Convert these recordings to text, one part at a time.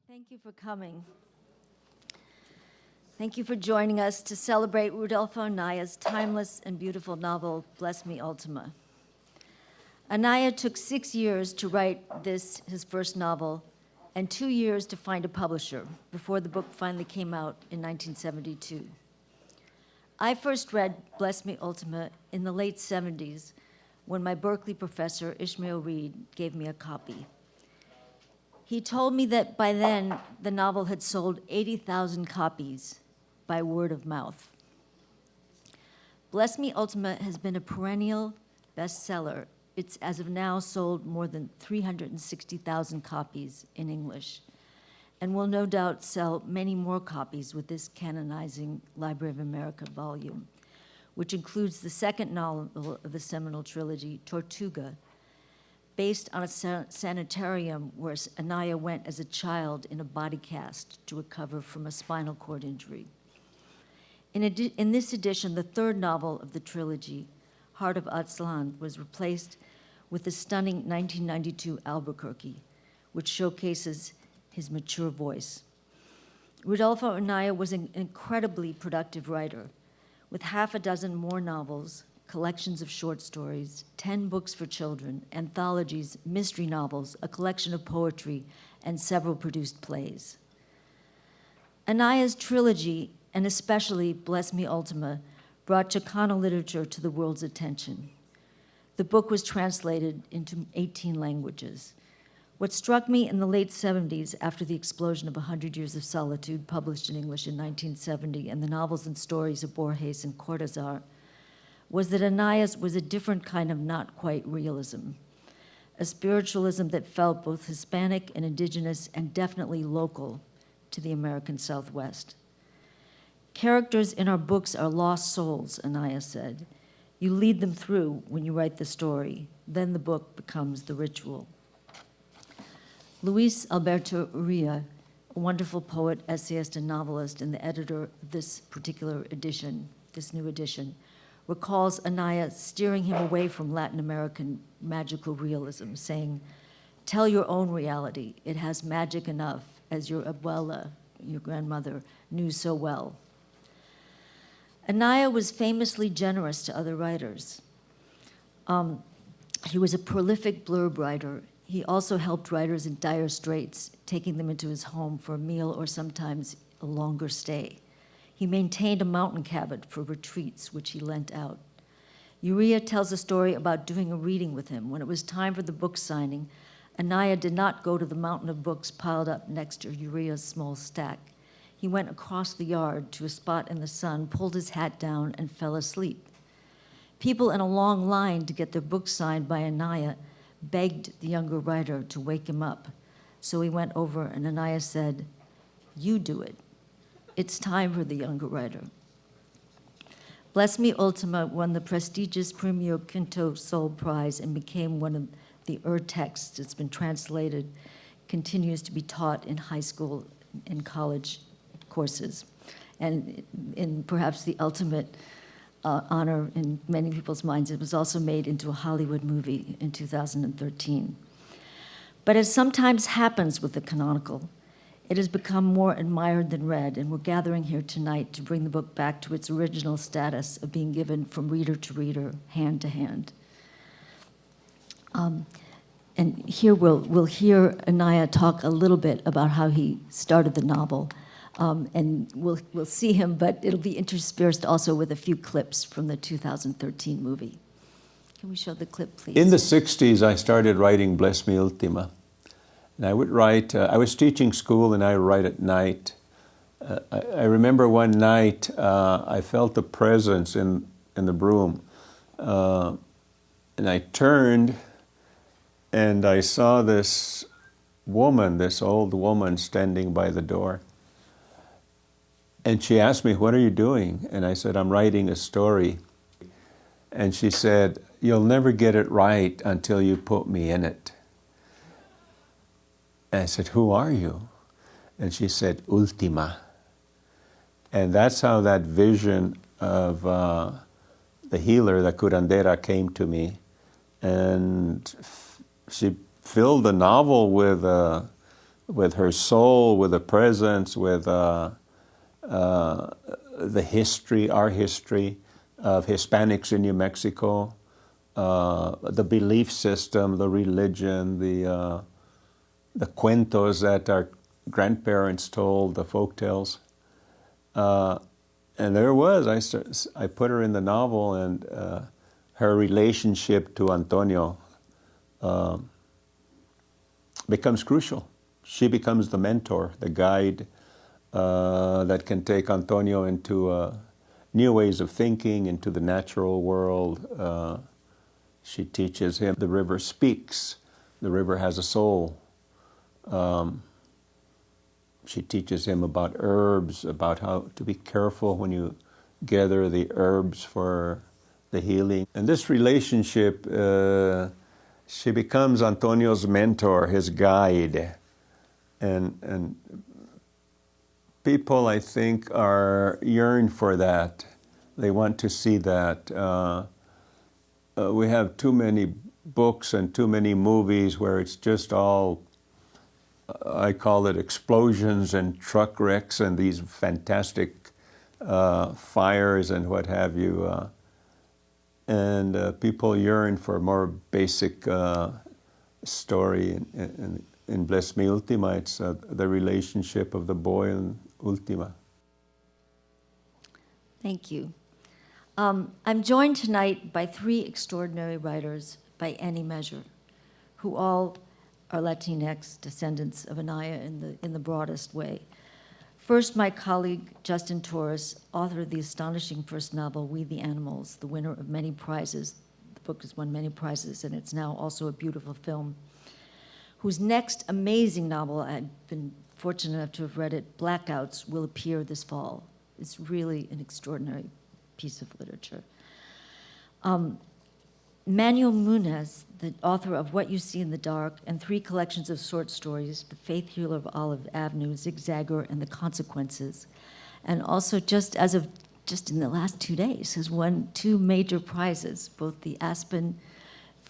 Thank you for coming. Thank you for joining us to celebrate Rudolfo Anaya's timeless and beautiful novel, Bless Me Ultima. Anaya took 6 years to write his first novel, and 2 years to find a publisher before the book finally came out in 1972. I first read Bless Me Ultima in the late 70s when my Berkeley professor, Ishmael Reed, gave me a copy. He told me that by then, the novel had sold 80,000 copies by word of mouth. Bless Me Ultima has been a perennial bestseller. It's, as of now, sold more than 360,000 copies in English, and will no doubt sell many more copies with this canonizing Library of America volume, which includes the second novel of the seminal trilogy, Tortuga, based on a sanitarium where Anaya went as a child in a body cast to recover from a spinal cord injury. In this edition, the third novel of the trilogy, Heart of Aztlan, was replaced with the stunning 1992 Albuquerque, which showcases his mature voice. Rudolfo Anaya was an incredibly productive writer, with half a dozen more novels, collections of short stories, 10 books for children, anthologies, mystery novels, a collection of poetry, and several produced plays. Anaya's trilogy, and especially Bless Me Ultima, brought Chicano literature to the world's attention. The book was translated into 18 languages. What struck me in the late 70s, after the explosion of 100 Years of Solitude, published in English in 1970, and the novels and stories of Borges and Cortázar, was that Anaya's was a different kind of not quite realism, a spiritualism that felt both Hispanic and indigenous and definitely local to the American Southwest. Characters in our books are lost souls, Anaya said. You lead them through when you write the story, then the book becomes the ritual. Luis Alberto Urrea, a wonderful poet, essayist, and novelist, and the editor of this particular edition, this new edition, recalls Anaya steering him away from Latin American magical realism, saying, "Tell your own reality. It has magic enough, as your abuela, your grandmother, knew so well." Anaya was famously generous to other writers. He was a prolific blurb writer. He also helped writers in dire straits, taking them into his home for a meal or sometimes a longer stay. He maintained a mountain cabin for retreats, which he lent out. Urrea tells a story about doing a reading with him. When it was time for the book signing, Anaya did not go to the mountain of books piled up next to Urrea's small stack. He went across the yard to a spot in the sun, pulled his hat down, and fell asleep. People in a long line to get their book signed by Anaya begged the younger writer to wake him up. So he went over, and Anaya said, "You do it. It's time for the younger writer." Bless Me Ultima won the prestigious Premio Quinto Sol Prize and became one of the texts. It's been translated, continues to be taught in high school and college courses, and in perhaps the ultimate honor in many people's minds, it was also made into a Hollywood movie in 2013. But as sometimes happens with the canonical, it has become more admired than read, and we're gathering here tonight to bring the book back to its original status of being given from reader to reader, hand to hand. And here we'll hear Anaya talk a little bit about how he started the novel, and we'll see him, but it'll be interspersed also with a few clips from the 2013 movie. Can we show the clip, please? In the 60s, I started writing Bless Me Ultima. And I would write, I was teaching school and I would write at night. I remember one night I felt a presence in the room. And I turned and I saw this woman, this old woman standing by the door. And she asked me, "What are you doing?" And I said, "I'm writing a story." And she said, "You'll never get it right until you put me in it." And I said, "Who are you?" And she said, "Ultima." And that's how that vision of the healer, the curandera, came to me. And she filled the novel with with her soul, with a presence, with the history, our history of Hispanics in New Mexico, the belief system, the religion, the cuentos that our grandparents told, the folk tales. And there was, I put her in the novel, and her relationship to Antonio becomes crucial. She becomes the mentor, the guide that can take Antonio into new ways of thinking, into the natural world. She teaches him the river speaks, the river has a soul. She teaches him about herbs, about how to be careful when you gather the herbs for the healing. And this relationship, she becomes Antonio's mentor, his guide. And people, I think, yearn for that. They want to see that. We have too many books and too many movies where it's just all, I call it explosions and truck wrecks and these fantastic fires and what have you. And people yearn for a more basic story. In Bless Me Ultima, it's the relationship of the boy and Ultima. Thank you. I'm joined tonight by three extraordinary writers by any measure, who all are Latinx descendants of Anaya in the broadest way. First, my colleague Justin Torres, author of the astonishing first novel, We the Animals, the winner of many prizes. The book has won many prizes, and it's now also a beautiful film, whose next amazing novel, I've been fortunate enough to have read it, Blackouts, will appear this fall. It's really an extraordinary piece of literature. Manuel Muñoz, the author of What You See in the Dark and three collections of short stories, The Faith Healer of Olive Avenue, Zigzagger, and The Consequences, and also just in the last 2 days, has won 2 major prizes, both the Aspen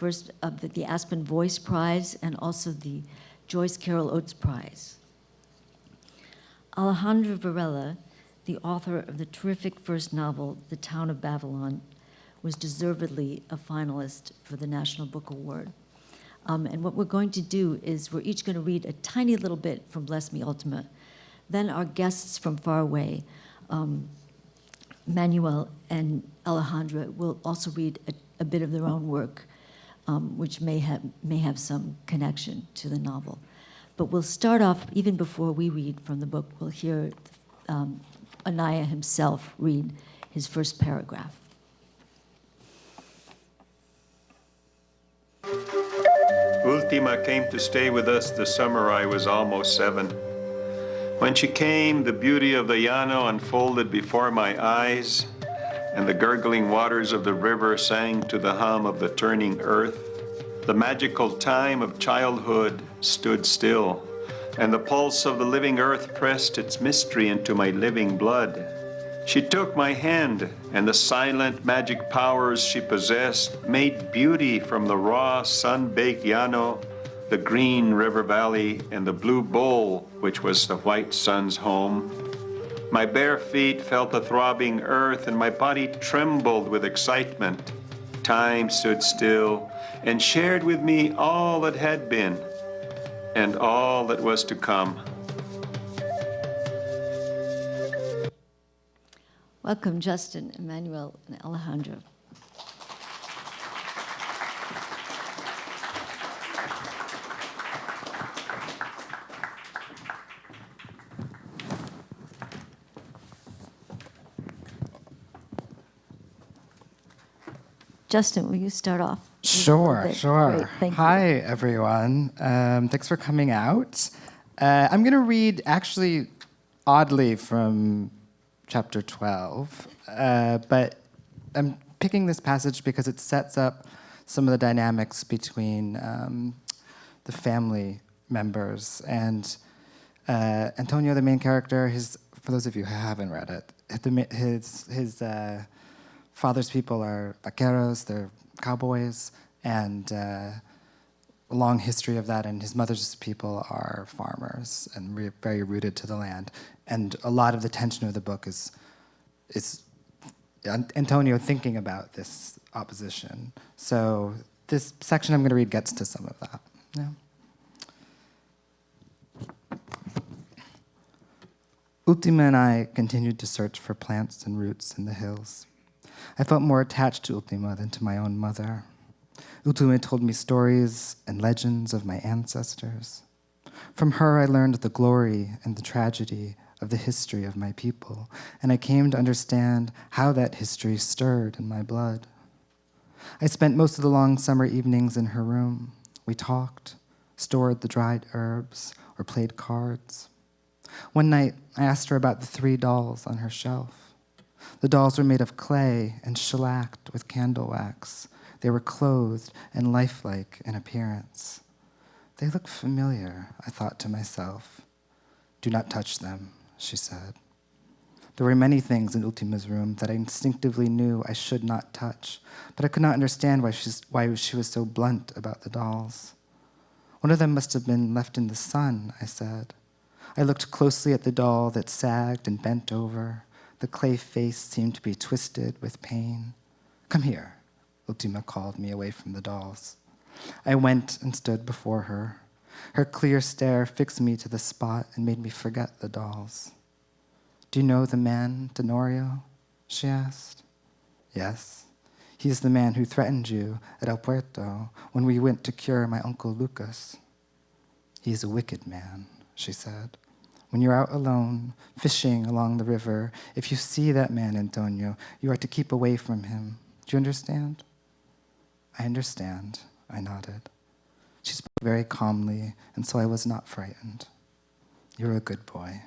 Voice Prize and also the Joyce Carol Oates Prize. Alejandro Varela, the author of the terrific first novel, The Town of Babylon, was deservedly a finalist for the National Book Award. And what we're going to do is we're each going to read a tiny little bit from Bless Me Ultima. Then our guests from far away, Manuel and Alejandra, will also read a bit of their own work, which may have some connection to the novel. But we'll start off, even before we read from the book, we'll hear Anaya himself read his first paragraph. Ultima came to stay with us the summer I was almost 7. When she came, the beauty of the llano unfolded before my eyes, and the gurgling waters of the river sang to the hum of the turning earth. The magical time of childhood stood still, and the pulse of the living earth pressed its mystery into my living blood. She took my hand, and the silent magic powers she possessed made beauty from the raw, sun-baked llano, the green river valley, and the blue bowl, which was the white sun's home. My bare feet felt the throbbing earth, and my body trembled with excitement. Time stood still and shared with me all that had been and all that was to come. Welcome, Justin, Emmanuel, and Alejandro. Justin, will you start off? Sure. Great, thank you. Hi, everyone. Thanks for coming out. I'm going to read, actually, oddly, from chapter 12, but I'm picking this passage because it sets up some of the dynamics between the family members. And Antonio, the main character, for those of you who haven't read it, his father's people are vaqueros, they're cowboys, and a long history of that, and his mother's people are farmers and very rooted to the land. And a lot of the tension of the book is Antonio thinking about this opposition. So this section I'm going to read gets to some of that. Yeah. Ultima and I continued to search for plants and roots in the hills. I felt more attached to Ultima than to my own mother. Ultima told me stories and legends of my ancestors. From her, I learned the glory and the tragedy of the history of my people, and I came to understand how that history stirred in my blood. I spent most of the long summer evenings in her room. We talked, stored the dried herbs, or played cards. One night, I asked her about the 3 dolls on her shelf. The dolls were made of clay and shellacked with candle wax. They were clothed and lifelike in appearance. They look familiar, I thought to myself. Do not touch them, she said. There were many things in Ultima's room that I instinctively knew I should not touch, but I could not understand why she was so blunt about the dolls. One of them must have been left in the sun, I said. I looked closely at the doll that sagged and bent over. The clay face seemed to be twisted with pain. Come here, Ultima called me away from the dolls. I went and stood before her. Her clear stare fixed me to the spot and made me forget the dolls. Do you know the man, Tenorio? She asked. Yes. He is the man who threatened you at El Puerto when we went to cure my Uncle Lucas. He is a wicked man, she said. When you're out alone, fishing along the river, if you see that man, Antonio, you are to keep away from him. Do you understand? I understand, I nodded. She spoke very calmly, and so I was not frightened. You're a good boy.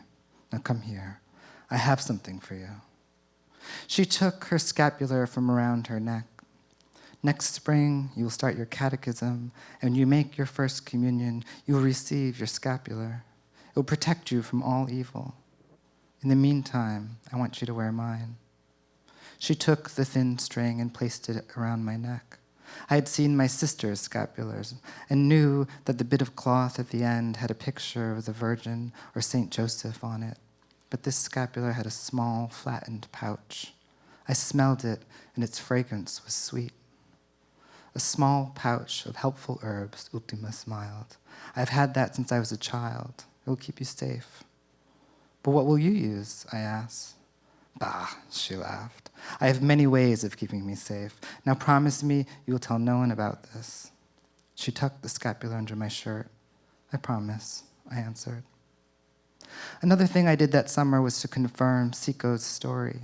Now come here. I have something for you. She took her scapular from around her neck. Next spring, you will start your catechism, and when you make your first communion, you will receive your scapular. It will protect you from all evil. In the meantime, I want you to wear mine. She took the thin string and placed it around my neck. I had seen my sister's scapulars and knew that the bit of cloth at the end had a picture of the Virgin or Saint Joseph on it. But this scapular had a small, flattened pouch. I smelled it, and its fragrance was sweet. A small pouch of helpful herbs, Ultima smiled. I've had that since I was a child. It will keep you safe. But what will you use? I asked. Bah, she laughed. I have many ways of keeping me safe. Now promise me you will tell no one about this. She tucked the scapular under my shirt. I promise, I answered. Another thing I did that summer was to confirm Siko's story.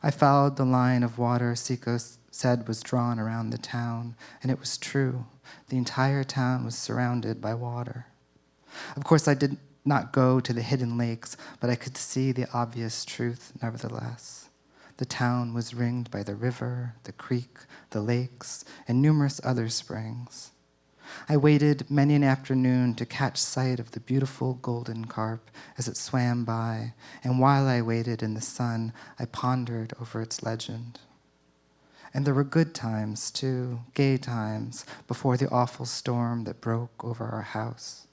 I followed the line of water Siko said was drawn around the town, and it was true. The entire town was surrounded by water. Of course, I did not go to the hidden lakes, but I could see the obvious truth nevertheless. The town was ringed by the river, the creek, the lakes, and numerous other springs. I waited many an afternoon to catch sight of the beautiful golden carp as it swam by, and while I waited in the sun, I pondered over its legend. And there were good times, too, gay times, before the awful storm that broke over our house.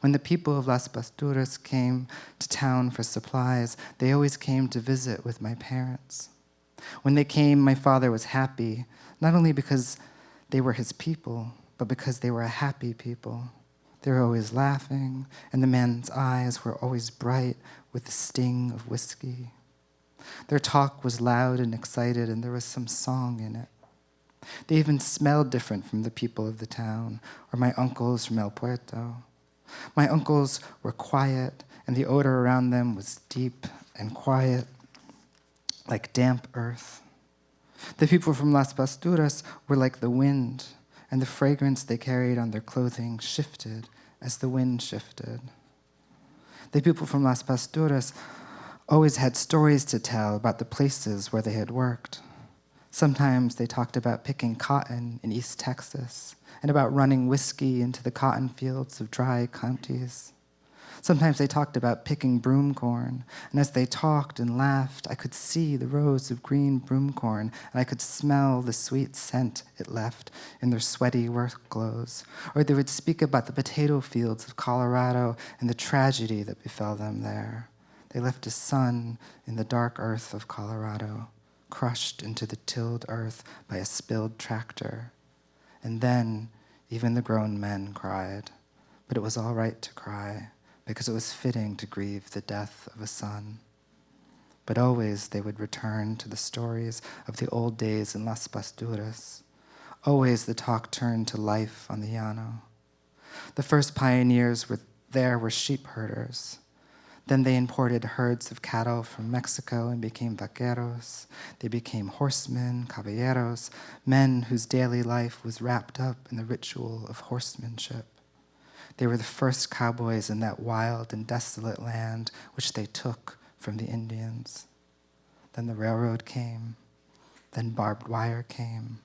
When the people of Las Pasturas came to town for supplies, they always came to visit with my parents. When they came, my father was happy, not only because they were his people, but because they were a happy people. They were always laughing, and the men's eyes were always bright with the sting of whiskey. Their talk was loud and excited, and there was some song in it. They even smelled different from the people of the town, or my uncles from El Puerto. My uncles were quiet, and the odor around them was deep and quiet, like damp earth. The people from Las Pasturas were like the wind, and the fragrance they carried on their clothing shifted as the wind shifted. The people from Las Pasturas always had stories to tell about the places where they had worked. Sometimes they talked about picking cotton in East Texas and about running whiskey into the cotton fields of dry counties. Sometimes they talked about picking broom corn, and as they talked and laughed, I could see the rows of green broom corn, and I could smell the sweet scent it left in their sweaty work clothes. Or they would speak about the potato fields of Colorado and the tragedy that befell them there. They left a son in the dark earth of Colorado, crushed into the tilled earth by a spilled tractor. And then even the grown men cried. But it was all right to cry, because it was fitting to grieve the death of a son. But always they would return to the stories of the old days in Las Pasturas. Always the talk turned to life on the llano. The first pioneers were sheep herders. Then they imported herds of cattle from Mexico and became vaqueros. They became horsemen, caballeros, men whose daily life was wrapped up in the ritual of horsemanship. They were the first cowboys in that wild and desolate land which they took from the Indians. Then the railroad came. Then barbed wire came.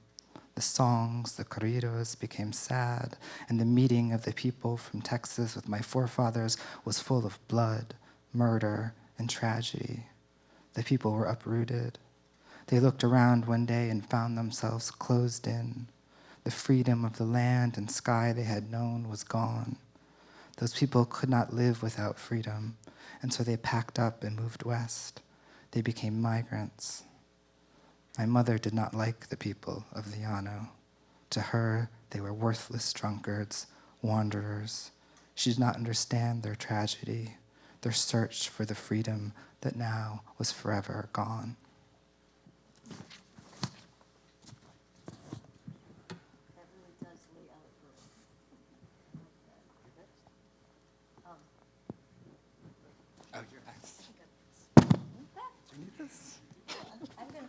The songs, the corridos became sad, and the meeting of the people from Texas with my forefathers was full of blood, murder, and tragedy. The people were uprooted. They looked around one day and found themselves closed in. The freedom of the land and sky they had known was gone. Those people could not live without freedom, and so they packed up and moved west. They became migrants. My mother did not like the people of the llano. To her, they were worthless drunkards, wanderers. She did not understand their tragedy, their search for the freedom that now was forever gone. Oh, you're next. I'm going to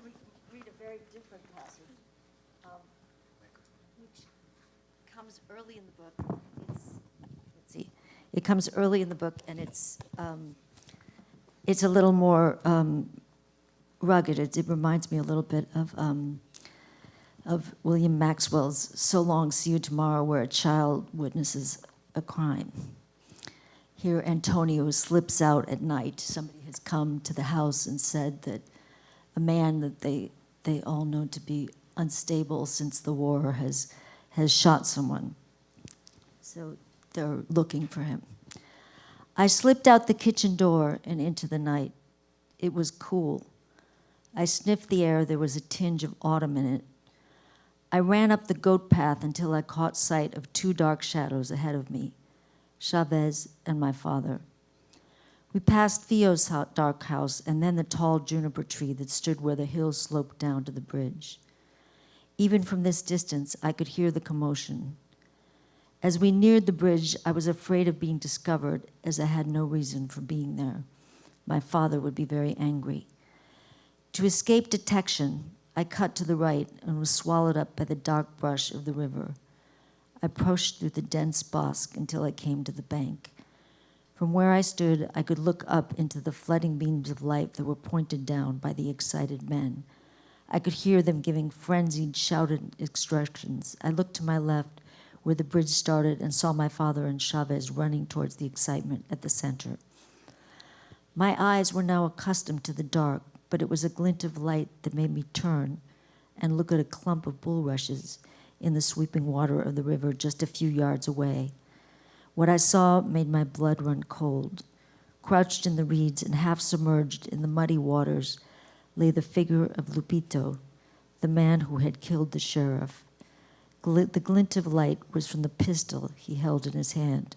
read a very different passage, which comes early in the book. Let's see. It comes early in the book, and it's a little more rugged. It reminds me a little bit of William Maxwell's "So Long, See You Tomorrow," where a child witnesses a crime. Here, Antonio slips out at night. Somebody has come to the house and said that a man that they all know to be unstable since the war has shot someone. So they're looking for him. I slipped out the kitchen door and into the night. It was cool. I sniffed the air. There was a tinge of autumn in it. I ran up the goat path until I caught sight of two dark shadows ahead of me, Chavez and my father. We passed Theo's dark house and then the tall juniper tree that stood where the hill sloped down to the bridge. Even from this distance, I could hear the commotion. As we neared the bridge, I was afraid of being discovered, as I had no reason for being there. My father would be very angry. To escape detection, I cut to the right and was swallowed up by the dark brush of the river. I pushed through the dense bosque until I came to the bank. From where I stood, I could look up into the flooding beams of light that were pointed down by the excited men. I could hear them giving frenzied, shouted instructions. I looked to my left, where the bridge started, and saw my father and Chavez running towards the excitement at the center. My eyes were now accustomed to the dark, but it was a glint of light that made me turn and look at a clump of bulrushes in the sweeping water of the river just a few yards away. What I saw made my blood run cold. Crouched in the reeds and half submerged in the muddy waters lay the figure of Lupito, the man who had killed the sheriff. The glint of light was from the pistol he held in his hand.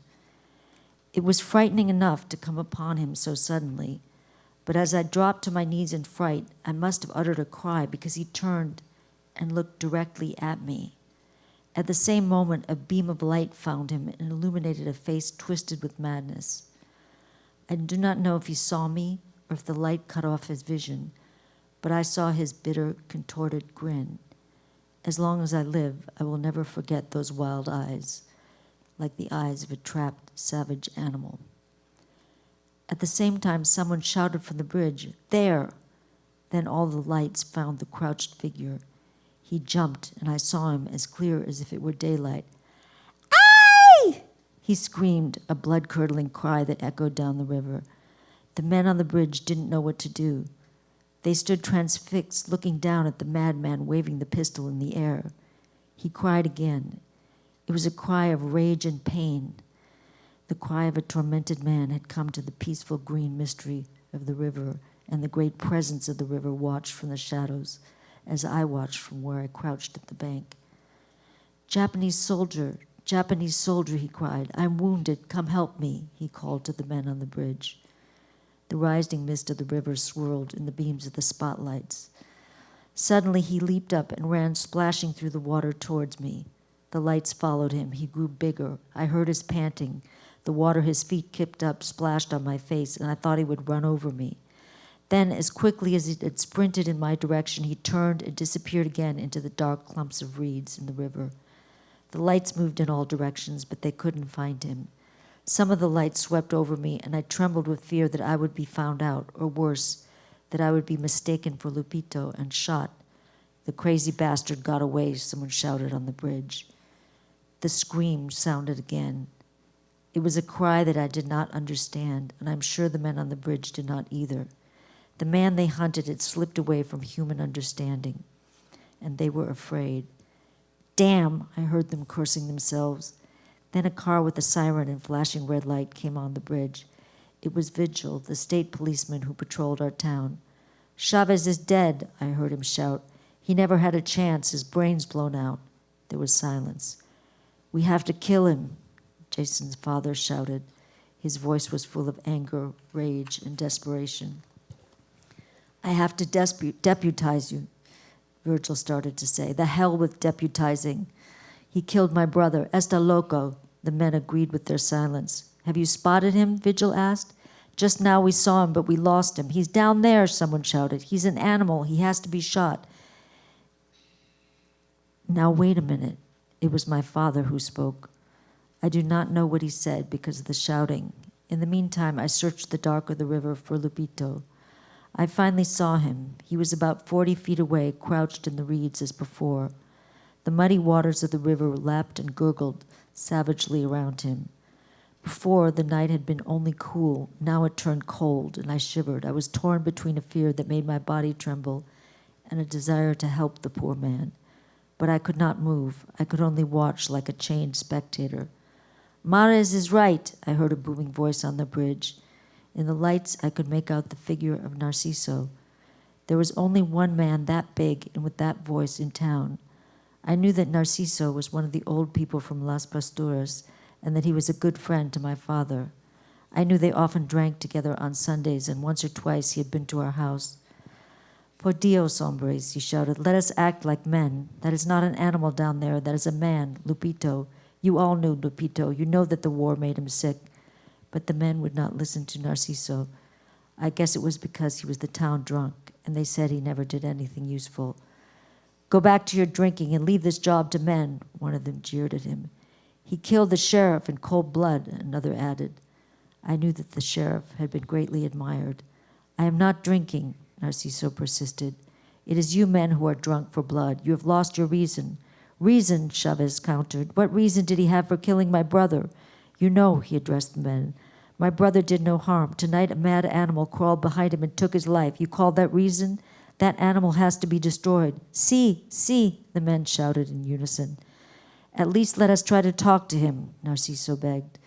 It was frightening enough to come upon him so suddenly, but as I dropped to my knees in fright, I must have uttered a cry because he turned and looked directly at me. At the same moment, a beam of light found him and illuminated a face twisted with madness. I do not know if he saw me or if the light cut off his vision, but I saw his bitter, contorted grin. As long as I live, I will never forget those wild eyes, like the eyes of a trapped, savage animal. At the same time, someone shouted from the bridge, "There!" Then all the lights found the crouched figure. He jumped, and I saw him as clear as if it were daylight. "Ay!" He screamed, a blood-curdling cry that echoed down the river. The men on the bridge didn't know what to do. They stood transfixed, looking down at the madman waving the pistol in the air. He cried again. It was a cry of rage and pain. The cry of a tormented man had come to the peaceful green mystery of the river, and the great presence of the river watched from the shadows, as I watched from where I crouched at the bank. Japanese soldier, he cried. I'm wounded, come help me, he called to the men on the bridge. The rising mist of the river swirled in the beams of the spotlights. Suddenly he leaped up and ran splashing through the water towards me. The lights followed him. He grew bigger. I heard his panting. The water his feet kicked up splashed on my face, and I thought he would run over me. Then, as quickly as he had sprinted in my direction, he turned and disappeared again into the dark clumps of reeds in the river. The lights moved in all directions, but they couldn't find him. Some of the lights swept over me, and I trembled with fear that I would be found out, or worse, that I would be mistaken for Lupito and shot. The crazy bastard got away, someone shouted on the bridge. The scream sounded again. It was a cry that I did not understand, and I'm sure the men on the bridge did not either. The man they hunted had slipped away from human understanding, and they were afraid. Damn, I heard them cursing themselves. Then a car with a siren and flashing red light came on the bridge. It was Vigil, the state policeman who patrolled our town. Chavez is dead, I heard him shout. He never had a chance, his brains blown out. There was silence. We have to kill him, Jason's father shouted. His voice was full of anger, rage, and desperation. I have to deputize you, Virgil started to say. The hell with deputizing. He killed my brother, Está loco. The men agreed with their silence. Have you spotted him? Vigil asked. Just now we saw him, but we lost him. He's down there, someone shouted. He's an animal. He has to be shot. Now wait a minute. It was my father who spoke. I do not know what he said because of the shouting. In the meantime, I searched the dark of the river for Lupito. I finally saw him. He was about 40 feet away, crouched in the reeds as before. The muddy waters of the river lapped and gurgled savagely around him. Before, the night had been only cool. Now it turned cold, and I shivered. I was torn between a fear that made my body tremble and a desire to help the poor man. But I could not move. I could only watch like a chained spectator. Mares is right, I heard a booming voice on the bridge. In the lights, I could make out the figure of Narciso. There was only one man that big and with that voice in town. I knew that Narciso was one of the old people from Las Pasturas and that he was a good friend to my father. I knew they often drank together on Sundays, and once or twice he had been to our house. Por Dios, hombres, he shouted, let us act like men. That is not an animal down there, that is a man, Lupito. You all knew Lupito. You know that the war made him sick. But the men would not listen to Narciso. I guess it was because he was the town drunk, and they said he never did anything useful. Go back to your drinking and leave this job to men, one of them jeered at him. He killed the sheriff in cold blood, another added. I knew that the sheriff had been greatly admired. I am not drinking, Narciso persisted. It is you men who are drunk for blood. You have lost your reason. Reason, Chavez countered. What reason did he have for killing my brother? You know, he addressed the men. My brother did no harm. Tonight a mad animal crawled behind him and took his life. You call that reason? That animal has to be destroyed. See, the men shouted in unison. At least let us try to talk to him, Narciso begged.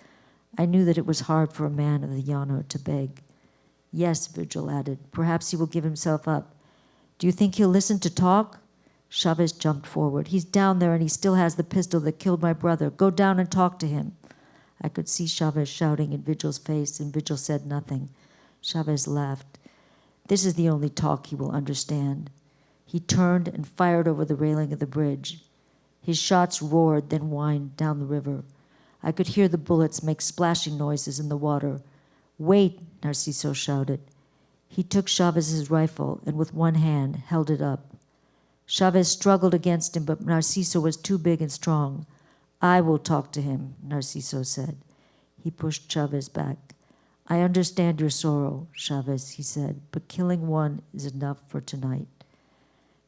I knew that it was hard for a man of the Llano to beg. Yes, Virgil added. Perhaps he will give himself up. Do you think he'll listen to talk? Chavez jumped forward. He's down there and he still has the pistol that killed my brother. Go down and talk to him. I could see Chavez shouting in Vigil's face, and Vigil said nothing. Chavez laughed. This is the only talk he will understand. He turned and fired over the railing of the bridge. His shots roared, then whined down the river. I could hear the bullets make splashing noises in the water. Wait, Narciso shouted. He took Chavez's rifle and with one hand held it up. Chavez struggled against him, but Narciso was too big and strong. I will talk to him, Narciso said. He pushed Chavez back. I understand your sorrow, Chavez, he said, but killing one is enough for tonight.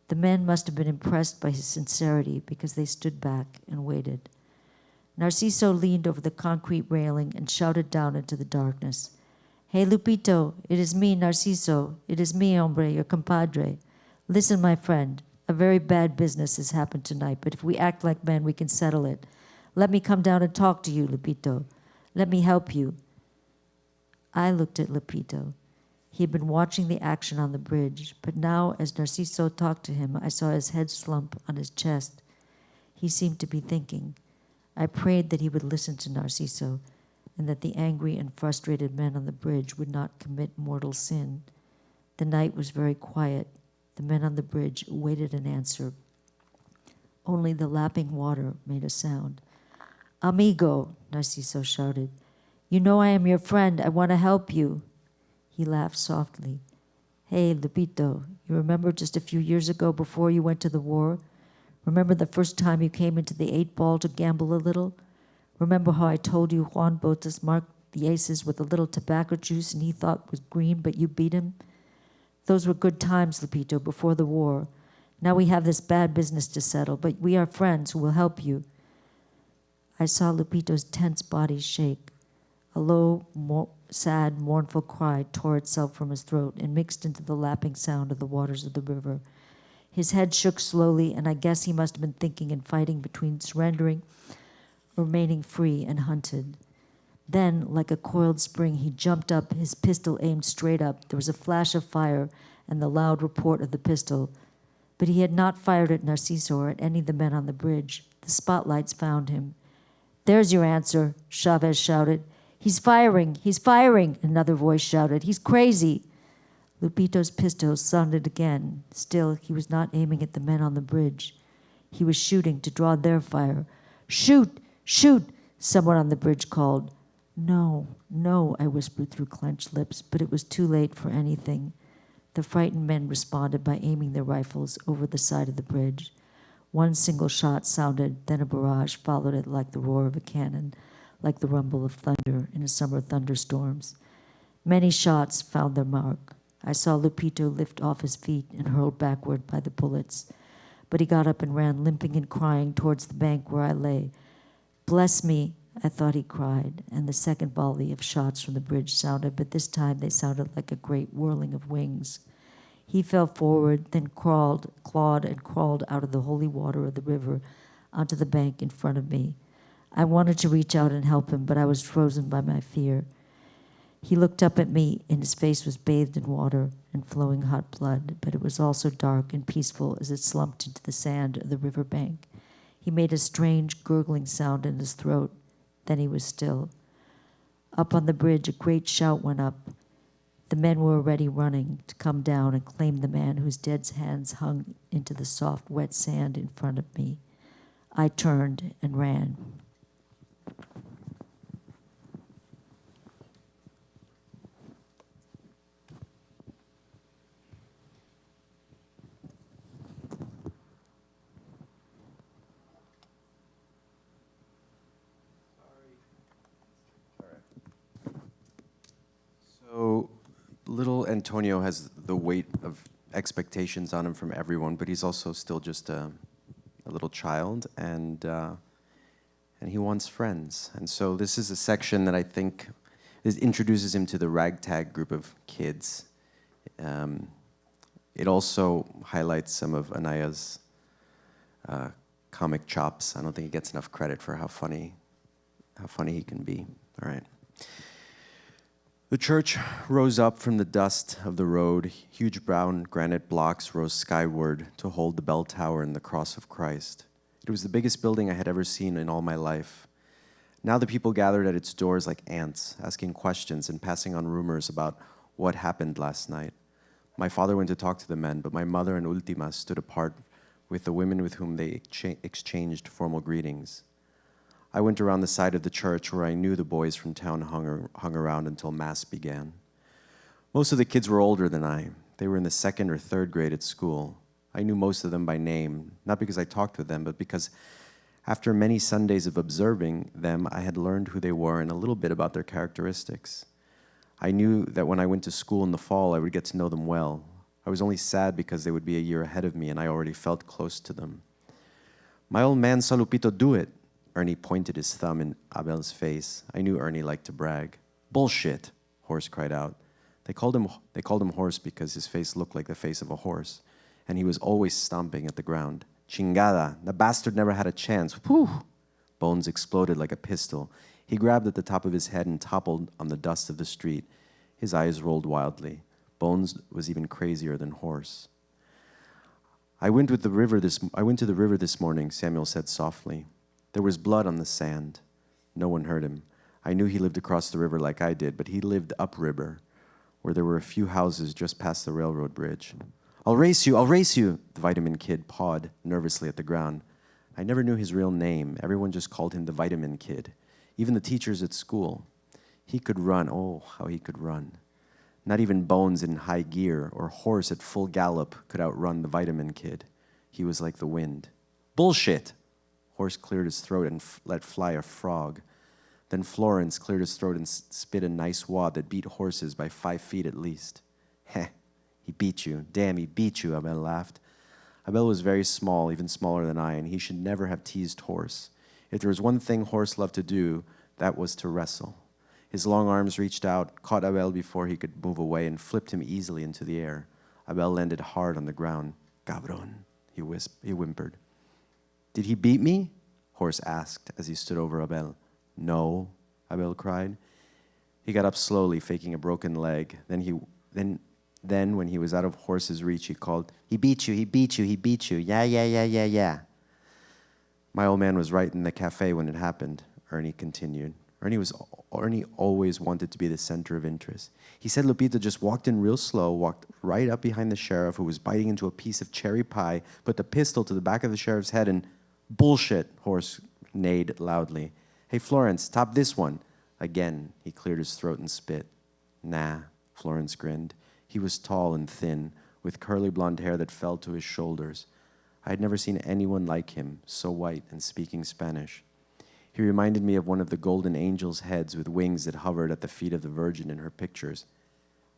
The men must have been impressed by his sincerity because they stood back and waited. Narciso leaned over the concrete railing and shouted down into the darkness. Hey, Lupito, it is me, Narciso. It is me, hombre, your compadre. Listen, my friend, a very bad business has happened tonight, but if we act like men, we can settle it. Let me come down and talk to you, Lupito. Let me help you. I looked at Lupito. He had been watching the action on the bridge, but now, as Narciso talked to him, I saw his head slump on his chest. He seemed to be thinking. I prayed that he would listen to Narciso, and that the angry and frustrated men on the bridge would not commit mortal sin. The night was very quiet. The men on the bridge awaited an answer. Only the lapping water made a sound. Amigo, Narciso shouted. You know I am your friend. I want to help you. He laughed softly. Hey, Lupito, you remember just a few years ago before you went to the war? Remember the first time you came into the 8-ball to gamble a little? Remember how I told you Juan Botas marked the aces with a little tobacco juice and he thought was green, but you beat him? Those were good times, Lupito, before the war. Now we have this bad business to settle, but we are friends who will help you. I saw Lupito's tense body shake. A low, sad, mournful cry tore itself from his throat and mixed into the lapping sound of the waters of the river. His head shook slowly, and I guess he must have been thinking and fighting between surrendering, remaining free, and hunted. Then, like a coiled spring, he jumped up, his pistol aimed straight up. There was a flash of fire and the loud report of the pistol. But he had not fired at Narciso or at any of the men on the bridge. The spotlights found him. There's your answer, Chavez shouted. He's firing, another voice shouted. He's crazy. Lupito's pistol sounded again. Still, he was not aiming at the men on the bridge. He was shooting to draw their fire. Shoot, shoot, someone on the bridge called. No, no, I whispered through clenched lips, but it was too late for anything. The frightened men responded by aiming their rifles over the side of the bridge. One single shot sounded, then a barrage followed it like the roar of a cannon, like the rumble of thunder in a summer thunderstorms. Many shots found their mark. I saw Lupito lift off his feet and hurled backward by the bullets. But he got up and ran, limping and crying, towards the bank where I lay. Bless me, I thought he cried, and the second volley of shots from the bridge sounded, but this time they sounded like a great whirling of wings. He fell forward, then clawed and crawled out of the holy water of the river onto the bank in front of me. I wanted to reach out and help him, but I was frozen by my fear. He looked up at me, and his face was bathed in water and flowing hot blood, but it was also dark and peaceful as it slumped into the sand of the river bank. He made a strange gurgling sound in his throat. Then he was still. Up on the bridge, a great shout went up. The men were already running to come down and claim the man whose dead hands hung into the soft, wet sand in front of me. I turned and ran. So little Antonio has the weight of expectations on him from everyone, but he's also still just a little child, and he wants friends. And so this is a section that I think introduces him to the ragtag group of kids. It also highlights some of Anaya's comic chops. I don't think he gets enough credit for how funny he can be. All right. The church rose up from the dust of the road. Huge brown granite blocks rose skyward to hold the bell tower and the cross of Christ. It was the biggest building I had ever seen in all my life. Now the people gathered at its doors like ants, asking questions and passing on rumors about what happened last night. My father went to talk to the men, but my mother and Ultima stood apart with the women with whom they exchanged formal greetings. I went around the side of the church where I knew the boys from town hung around until Mass began. Most of the kids were older than I. They were in the 2nd or 3rd grade at school. I knew most of them by name, not because I talked with them, but because after many Sundays of observing them, I had learned who they were and a little bit about their characteristics. I knew that when I went to school in the fall, I would get to know them well. I was only sad because they would be a year ahead of me, and I already felt close to them. My old man saw Lupito do it. Ernie pointed his thumb in Abel's face. I knew Ernie liked to brag. Bullshit, Horse cried out. They called him Horse because his face looked like the face of a horse, and he was always stomping at the ground. Chingada, the bastard never had a chance. Whew! Bones exploded like a pistol. He grabbed at the top of his head and toppled on the dust of the street. His eyes rolled wildly. Bones was even crazier than Horse. I went to the river this morning, Samuel said softly. There was blood on the sand. No one heard him. I knew he lived across the river like I did, but he lived upriver, where there were a few houses just past the railroad bridge. I'll race you, the vitamin kid pawed nervously at the ground. I never knew his real name. Everyone just called him the vitamin kid, even the teachers at school. He could run. Oh, how he could run. Not even Bones in high gear or Horse at full gallop could outrun the vitamin kid. He was like the wind. Bullshit! Horse cleared his throat and let fly a frog. Then Florence cleared his throat and spit a nice wad that beat Horse's by 5 feet at least. Heh, he beat you. Damn, he beat you, Abel laughed. Abel was very small, even smaller than I, and he should never have teased Horse. If there was one thing Horse loved to do, that was to wrestle. His long arms reached out, caught Abel before he could move away, and flipped him easily into the air. Abel landed hard on the ground. Cabron, he whimpered. Did he beat me? Horse asked as he stood over Abel. No, Abel cried. He got up slowly, faking a broken leg. Then when he was out of Horse's reach, he called, he beat you, he beat you, he beat you. Yeah. My old man was right in the cafe when it happened, Ernie continued. Ernie always wanted to be the center of interest. He said Lupita just walked in real slow, walked right up behind the sheriff, who was biting into a piece of cherry pie, put the pistol to the back of the sheriff's head, and bullshit, Horse neighed loudly. Hey, Florence, top this one. Again, he cleared his throat and spit. Nah, Florence grinned. He was tall and thin, with curly blonde hair that fell to his shoulders. I had never seen anyone like him, so white and speaking Spanish. He reminded me of one of the golden angels' heads with wings that hovered at the feet of the Virgin in her pictures.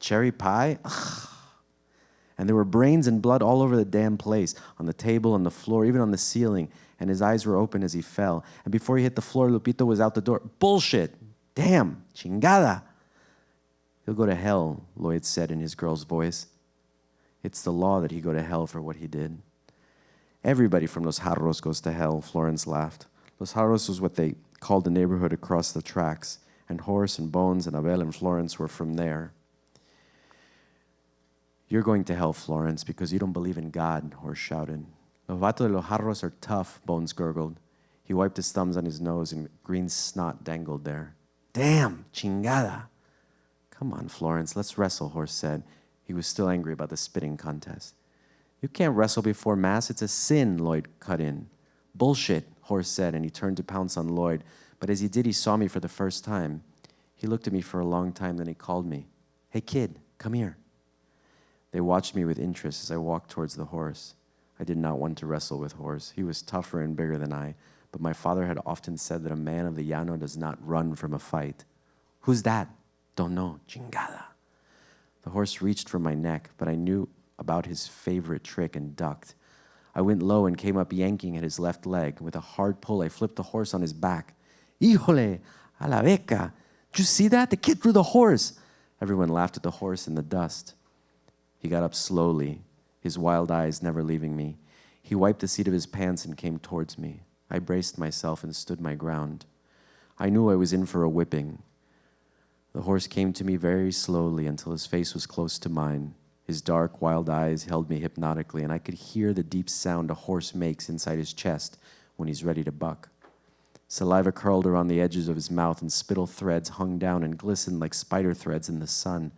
Cherry pie? Ugh. And there were brains and blood all over the damn place, on the table, on the floor, even on the ceiling, and his eyes were open as he fell. And before he hit the floor, Lupita was out the door. Bullshit! Damn! Chingada! He'll go to hell, Lloyd said in his girl's voice. It's the law that he go to hell for what he did. Everybody from Los Jarros goes to hell, Florence laughed. Los Jarros was what they called the neighborhood across the tracks, and Horse and Bones and Abel and Florence were from there. You're going to hell, Florence, because you don't believe in God, Horse shouted. Los vatos de los Jarros are tough, Bones gurgled. He wiped his thumbs on his nose, and green snot dangled there. Damn, chingada. Come on, Florence, let's wrestle, Horse said. He was still angry about the spitting contest. You can't wrestle before Mass. It's a sin, Lloyd cut in. Bullshit, Horse said, and he turned to pounce on Lloyd. But as he did, he saw me for the first time. He looked at me for a long time, then he called me. Hey, kid, come here. They watched me with interest as I walked towards the horse. I did not want to wrestle with Horse. He was tougher and bigger than I, but my father had often said that a man of the llano does not run from a fight. Who's that? Don't know. Chingada. The horse reached for my neck, but I knew about his favorite trick and ducked. I went low and came up yanking at his left leg. With a hard pull, I flipped the horse on his back. Híjole, a la beca. Did you see that? The kid threw the horse. Everyone laughed at the horse in the dust. He got up slowly, his wild eyes never leaving me. He wiped the seat of his pants and came towards me. I braced myself and stood my ground. I knew I was in for a whipping. The horse came to me very slowly until his face was close to mine. His dark, wild eyes held me hypnotically, and I could hear the deep sound a horse makes inside his chest when he's ready to buck. Saliva curled around the edges of his mouth, and spittle threads hung down and glistened like spider threads in the sun.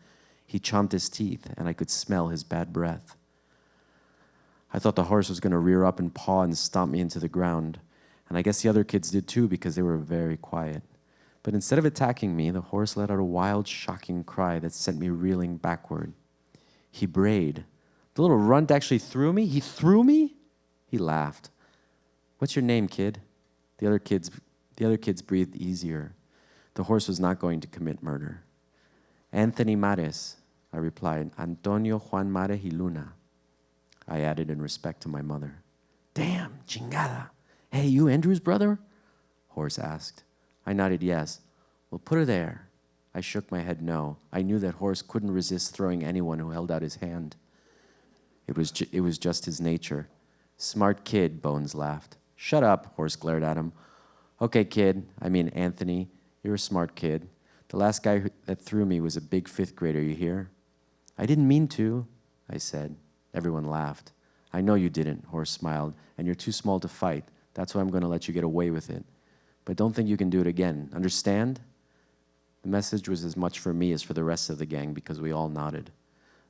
He chomped his teeth, and I could smell his bad breath. I thought the horse was going to rear up and paw and stomp me into the ground, and I guess the other kids did too because they were very quiet. But instead of attacking me, the horse let out a wild, shocking cry that sent me reeling backward. He brayed. The little runt actually threw me? He threw me? He laughed. What's your name, kid? The other kids breathed easier. The horse was not going to commit murder. Anthony Mares, I replied. Antonio Juan Mares y Luna. I added in respect to my mother. Damn, chingada. Hey, you Andrew's brother? Horse asked. I nodded yes. Well, put her there. I shook my head no. I knew that Horse couldn't resist throwing anyone who held out his hand. It was just his nature. Smart kid, Bones laughed. Shut up, Horse glared at him. Okay, kid, I mean Anthony, you're a smart kid. The last guy that threw me was a big 5th grader, you hear? I didn't mean to, I said. Everyone laughed. I know you didn't, Horse smiled, and you're too small to fight. That's why I'm going to let you get away with it. But don't think you can do it again. Understand? The message was as much for me as for the rest of the gang because we all nodded.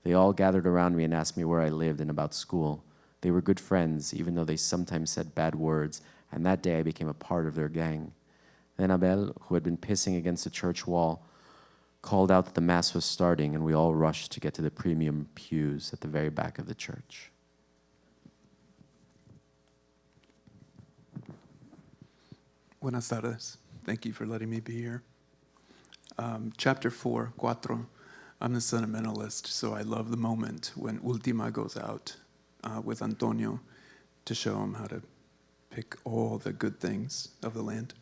They all gathered around me and asked me where I lived and about school. They were good friends, even though they sometimes said bad words, and that day I became a part of their gang. Then Abel, who had been pissing against the church wall, called out that the Mass was starting, and we all rushed to get to the premium pews at the very back of the church. Buenas tardes. Thank you for letting me be here. Chapter 4, Cuatro. I'm the sentimentalist, so I love the moment when Ultima goes out with Antonio to show him how to pick all the good things of the land.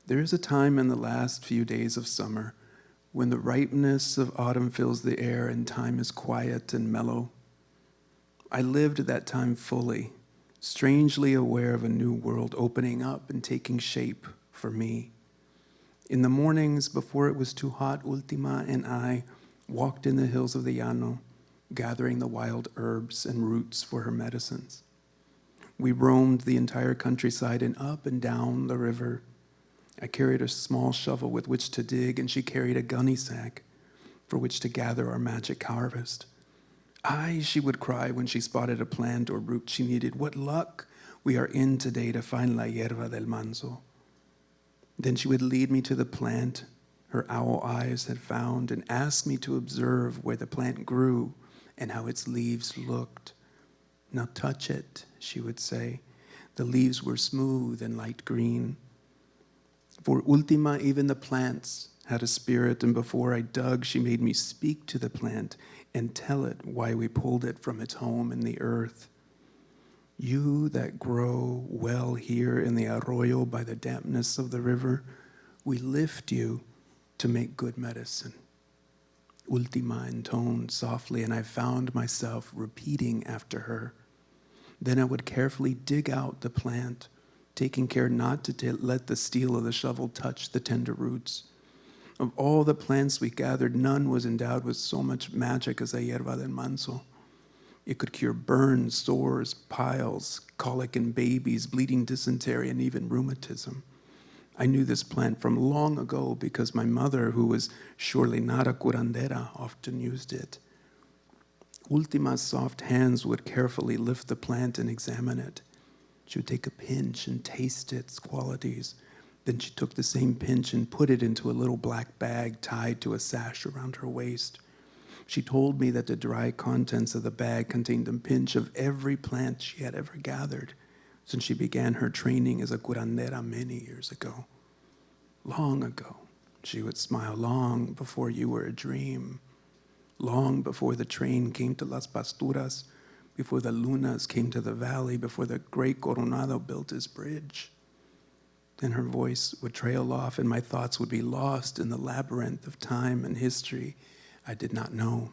There is a time in the last few days of summer when the ripeness of autumn fills the air and time is quiet and mellow. I lived that time fully, strangely aware of a new world opening up and taking shape for me. In the mornings, before it was too hot, Ultima and I walked in the hills of the Llano, gathering the wild herbs and roots for her medicines. We roamed the entire countryside and up and down the river. I carried a small shovel with which to dig, and she carried a gunny sack for which to gather our magic harvest. Ay, she would cry when she spotted a plant or root she needed. What luck we are in today to find la hierba del manso. Then she would lead me to the plant her owl eyes had found and ask me to observe where the plant grew and how its leaves looked. Now touch it, she would say. The leaves were smooth and light green. For Ultima, even the plants had a spirit, and before I dug, she made me speak to the plant and tell it why we pulled it from its home in the earth. You that grow well here in the arroyo by the dampness of the river, we lift you to make good medicine. Ultima intoned softly, and I found myself repeating after her. Then I would carefully dig out the plant, taking care not to let the steel of the shovel touch the tender roots. Of all the plants we gathered, none was endowed with so much magic as the hierba del manso. It could cure burns, sores, piles, colic in babies, bleeding dysentery, and even rheumatism. I knew this plant from long ago because my mother, who was surely not a curandera, often used it. Ultima's soft hands would carefully lift the plant and examine it. She would take a pinch and taste its qualities. Then she took the same pinch and put it into a little black bag tied to a sash around her waist. She told me that the dry contents of the bag contained a pinch of every plant she had ever gathered since she began her training as a curandera many years ago. Long ago, she would smile, long before you were a dream, long before the train came to Las Pasturas, before the Lunas came to the valley, before the great Coronado built his bridge. Then her voice would trail off and my thoughts would be lost in the labyrinth of time and history I did not know.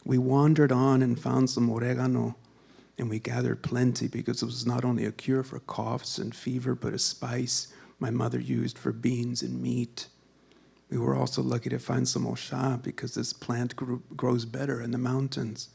We wandered on and found some oregano, and we gathered plenty because it was not only a cure for coughs and fever, but a spice my mother used for beans and meat. We were also lucky to find some osha because this plant grows better in the mountains.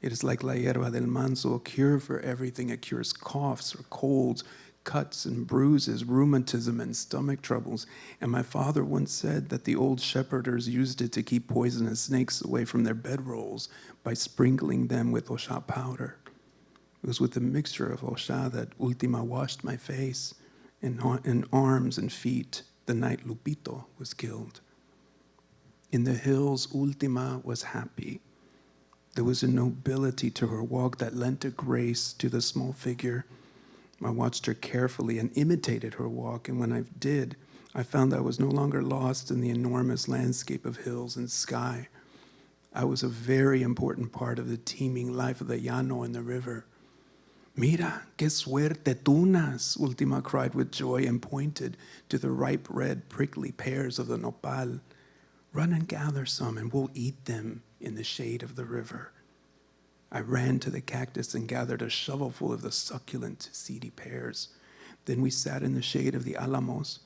It is like la hierba del manso, a cure for everything. It cures coughs or colds, cuts and bruises, rheumatism and stomach troubles. And my father once said that the old shepherders used it to keep poisonous snakes away from their bedrolls by sprinkling them with osha powder. It was with the mixture of osha that Ultima washed my face and arms and feet the night Lupito was killed. In the hills, Ultima was happy. There was a nobility to her walk that lent a grace to the small figure. I watched her carefully and imitated her walk, and when I did, I found I was no longer lost in the enormous landscape of hills and sky. I was a very important part of the teeming life of the Llano and the river. Mira, qué suerte tunas, Ultima cried with joy and pointed to the ripe red prickly pears of the nopal. Run and gather some and we'll eat them in the shade of the river. I ran to the cactus and gathered a shovelful of the succulent, seedy pears. Then we sat in the shade of the alamos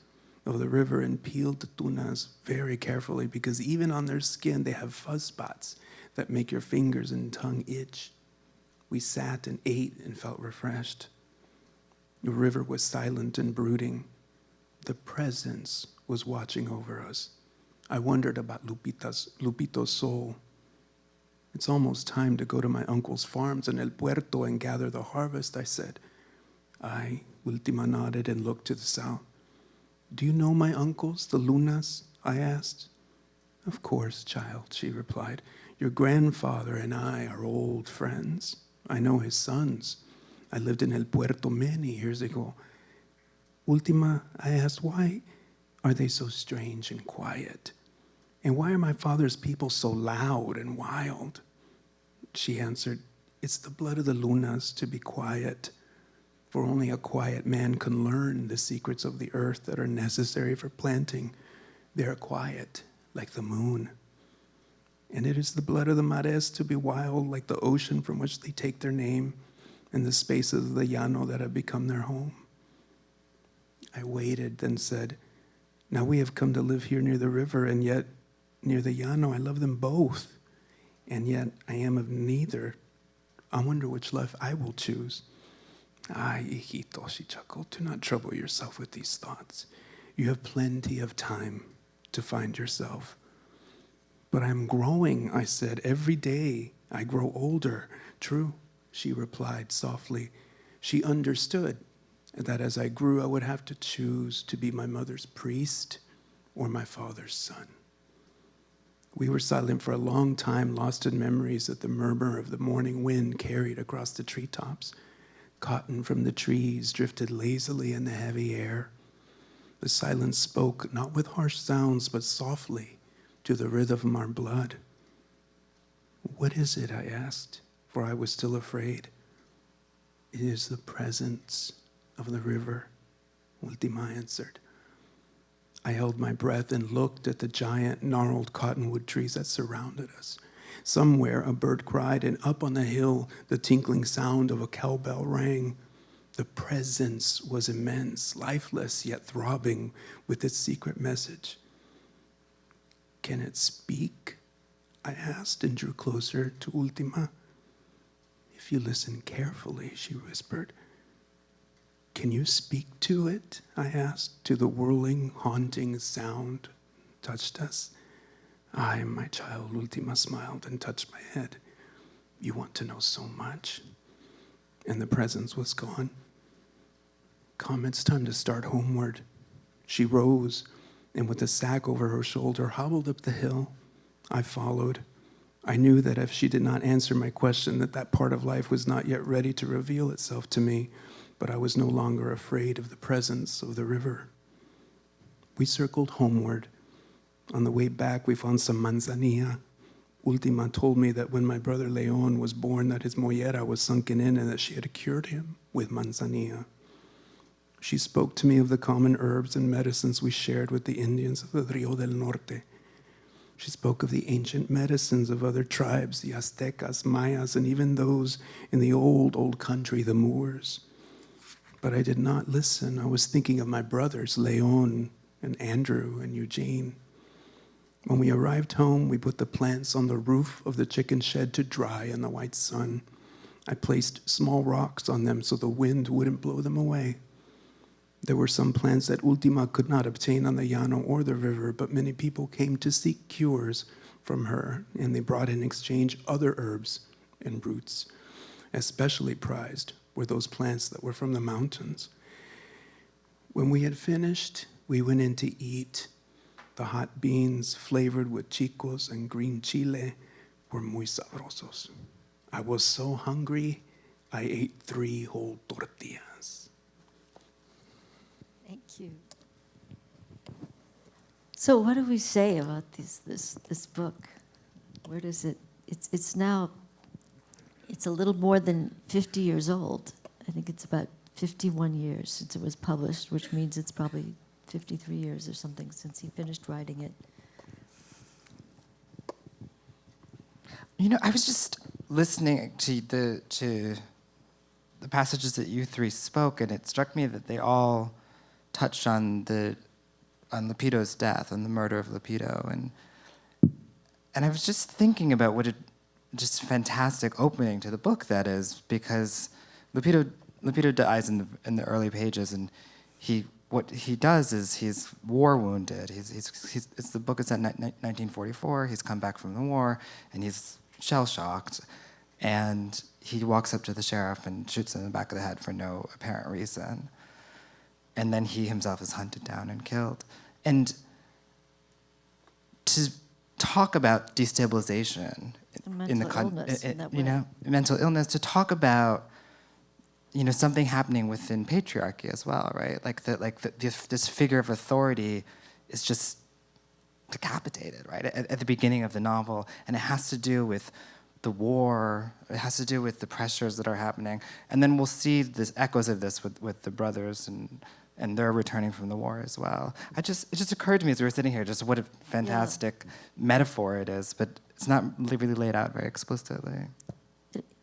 of the river and peeled the tunas very carefully because even on their skin they have fuzz spots that make your fingers and tongue itch. We sat and ate and felt refreshed. The river was silent and brooding. The presence was watching over us. I wondered about Lupito's soul. It's almost time to go to my uncle's farms in El Puerto and gather the harvest, I said. Ultima nodded and looked to the south. Do you know my uncles, the Lunas? I asked. Of course, child, she replied. Your grandfather and I are old friends. I know his sons. I lived in El Puerto many years ago. Ultima, I asked, why are they so strange and quiet? And why are my father's people so loud and wild? She answered, it's the blood of the Lunas to be quiet, for only a quiet man can learn the secrets of the earth that are necessary for planting. They are quiet, like the moon. And it is the blood of the mares to be wild, like the ocean from which they take their name, and the spaces of the llano that have become their home. I waited, then said, now we have come to live here near the river, and yet near the llano, I love them both. And yet I am of neither. I wonder which life I will choose. Ay, hijito, she chuckled, do not trouble yourself with these thoughts. You have plenty of time to find yourself. But I'm growing, I said. Every day I grow older. True, she replied softly. She understood that as I grew, I would have to choose to be my mother's priest or my father's son. We were silent for a long time, lost in memories that the murmur of the morning wind carried across the treetops. Cotton from the trees drifted lazily in the heavy air. The silence spoke, not with harsh sounds, but softly, to the rhythm of our blood. What is it? I asked, for I was still afraid. It is the presence of the river, Ultima answered. I held my breath and looked at the giant, gnarled cottonwood trees that surrounded us. Somewhere a bird cried, and up on the hill the tinkling sound of a cowbell rang. The presence was immense, lifeless yet throbbing with its secret message. Can it speak? I asked and drew closer to Ultima. If you listen carefully, she whispered. Can you speak to it? I asked, to the whirling, haunting sound touched us. I, my child, Ultima smiled and touched my head. You want to know so much? And the presence was gone. Come, it's time to start homeward. She rose and with a sack over her shoulder hobbled up the hill. I followed. I knew that if she did not answer my question, that part of life was not yet ready to reveal itself to me, but I was no longer afraid of the presence of the river. We circled homeward. On the way back, we found some manzanilla. Ultima told me that when my brother Leon was born, that his mollera was sunken in and that she had cured him with manzanilla. She spoke to me of the common herbs and medicines we shared with the Indians of the Rio del Norte. She spoke of the ancient medicines of other tribes, the Aztecas, Mayas, and even those in the old country, the Moors. But I did not listen. I was thinking of my brothers, Leon and Andrew and Eugene. When we arrived home, we put the plants on the roof of the chicken shed to dry in the white sun. I placed small rocks on them so the wind wouldn't blow them away. There were some plants that Ultima could not obtain on the llano or the river, but many people came to seek cures from her, and they brought in exchange other herbs and roots. Especially prized were those plants that were from the mountains. When we had finished, we went in to eat. The hot beans flavored with chicos and green chile were muy sabrosos. I was so hungry, I ate 3 whole tortillas. Thank you. So what do we say about this book? Where does it, it's now, it's a little more than 50 years old. I think it's about 51 years since it was published, which means it's probably 53 years or something since he finished writing it. You know, I was just listening to the passages that you three spoke, and it struck me that they all touched on Lupito's death, on the murder of Lupito, and I was just thinking about what a just fantastic opening to the book that is, because Lupito dies in the early pages, and what he does is he's war wounded. The book is set in 1944. He's come back from the war, and he's shell shocked, and he walks up to the sheriff and shoots him in the back of the head for no apparent reason, and then he himself is hunted down and killed. And to talk about destabilization mental illness, to talk about something happening within patriarchy as well, right? This figure of authority is just decapitated, right? At the beginning of the novel, and it has to do with the war. It has to do with the pressures that are happening, and then we'll see this echoes of this with the brothers and they're returning from the war as well. It just occurred to me as we were sitting here, just what a fantastic metaphor it is, but it's not really laid out very explicitly.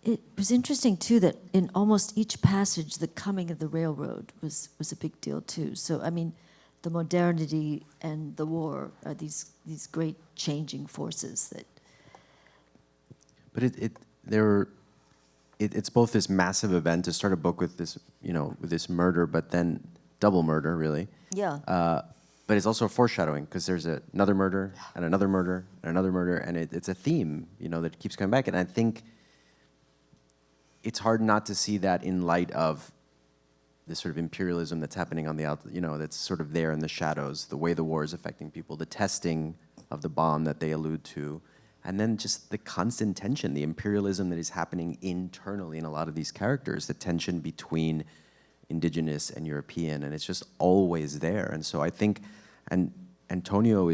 It was interesting, too, that in almost each passage, the coming of the railroad was a big deal, too. So, I mean, the modernity and the war are these great changing forces that... But it's both this massive event to start a book with this, with this murder, but then double murder, really. Yeah. But it's also foreshadowing, because there's another murder and another murder and another murder, and it's a theme, that keeps coming back. And I think it's hard not to see that in light of this sort of imperialism that's happening on the that's sort of there in the shadows, the way the war is affecting people, the testing of the bomb that they allude to, and then just the constant tension, the imperialism that is happening internally in a lot of these characters, the tension between indigenous and European, and it's just always there. And so I think, and Antonio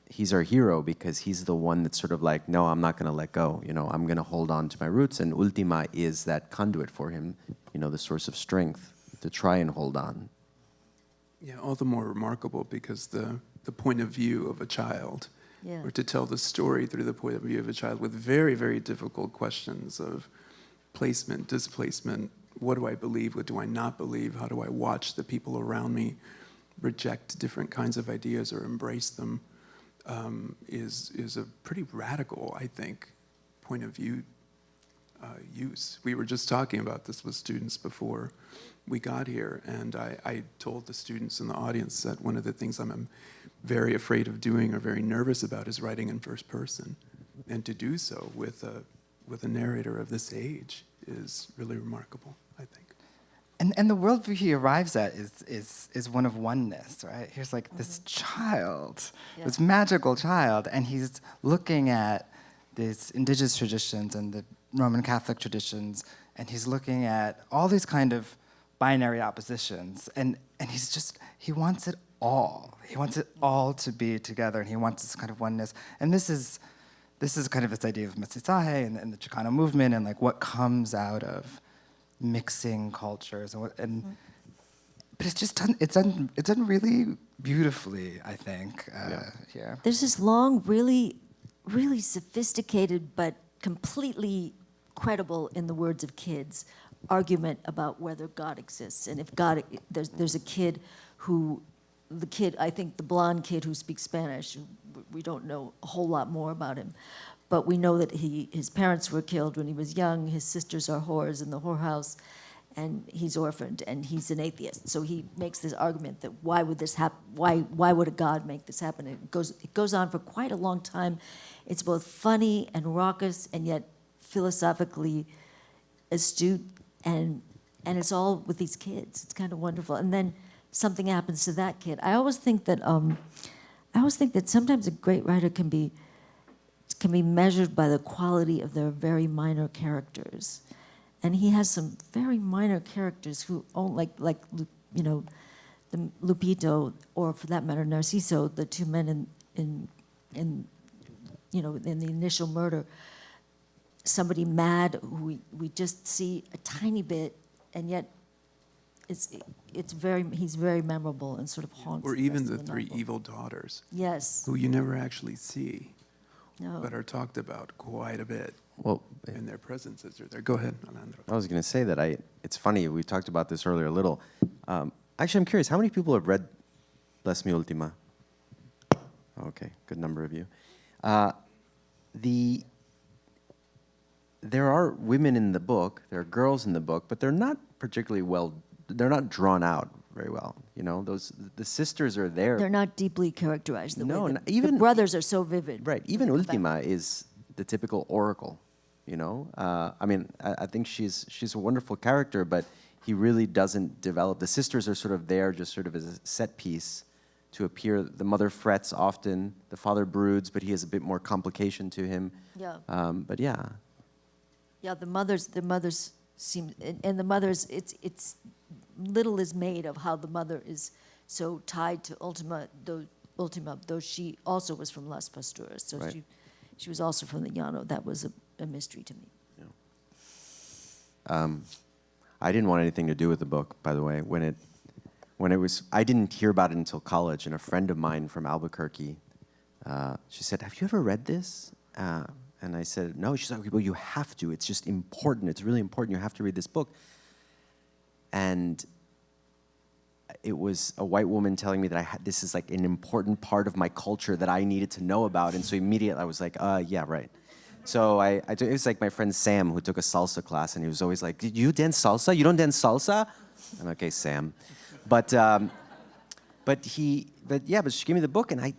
he's our hero because he's the one that's sort of like, no, I'm not going to let go. I'm going to hold on to my roots, and Ultima is that conduit for him, the source of strength to try and hold on. Yeah, all the more remarkable because the point of view of a child, or to tell the story through the point of view of a child with very, very difficult questions of placement, displacement. What do I believe? What do I not believe? How do I watch the people around me reject different kinds of ideas or embrace them? Is a pretty radical, I think, point of view use. We were just talking about this with students before we got here, and I told the students in the audience that one of the things I'm very afraid of doing or very nervous about is writing in first person, and to do so with a narrator of this age is really remarkable, I think. And the worldview he arrives at is one of oneness, right? Here's like this child, this magical child, and he's looking at these indigenous traditions and the Roman Catholic traditions, and he's looking at all these kind of binary oppositions, and he wants it all. He wants it all to be together, and he wants this kind of oneness. And this is kind of this idea of mestizaje and the Chicano movement, and like what comes out of mixing cultures, but it's just done really beautifully, I think. Here, There's this long, really, really sophisticated but completely credible, in the words of kids, argument about whether God exists, and if God, there's a kid I think the blonde kid who speaks Spanish. We don't know a whole lot more about him. But we know that his parents were killed when he was young, his sisters are whores in the whorehouse, and he's orphaned, and he's an atheist. So he makes this argument that why would this happen? Why would a God make this happen? It goes on for quite a long time. It's both funny and raucous, and yet philosophically astute, and it's all with these kids. It's kind of wonderful. And then something happens to that kid. I always think that sometimes a great writer can be measured by the quality of their very minor characters. And he has some very minor characters who own, like the Lupito, or for that matter, Narciso, the two men in the initial murder. somebody mad who we just see a tiny bit, and yet he's very memorable and sort of haunts. Or the even rest the of three novel. evil daughters, Yes. who you never actually see, No. but are talked about quite a bit. Well, And their presences are there. Go ahead, Alejandro. I was going to say that it's funny, we talked about this earlier a little. Actually, I'm curious, how many people have read Bless Me Ultima? Okay, good number of you. There are women in the book, there are girls in the book, but they're not particularly they're not drawn out very well. You know, the sisters are there. They're not deeply characterized. No, The even- brothers are so vivid. Right, even Ultima is the typical oracle, you know? I mean, I think she's a wonderful character, but he really doesn't develop. The sisters are sort of there just sort of as a set piece to appear. The mother frets often, the father broods, but he has a bit more complication to him. Yeah. But yeah, Yeah, the mothers seem, and the mothers, it's little is made of how the mother is so tied to Ultima, though she also was from Las Pasturas, so Right. she was also from the Llano. That was a mystery to me. I didn't want anything to do with the book, by the way. I didn't hear about it until college, and a friend of mine from Albuquerque, she said, "Have you ever read this?" And I said, "No." She's like, "Well, you have to. It's just important. It's really important. You have to read this book." And it was a white woman telling me that this is like an important part of my culture that I needed to know about. And so immediately I was like, yeah, right. So it was like my friend Sam, who took a salsa class, and he was always like, "Did you dance salsa? You don't dance salsa?" I'm okay, Sam. But she gave me the book, and I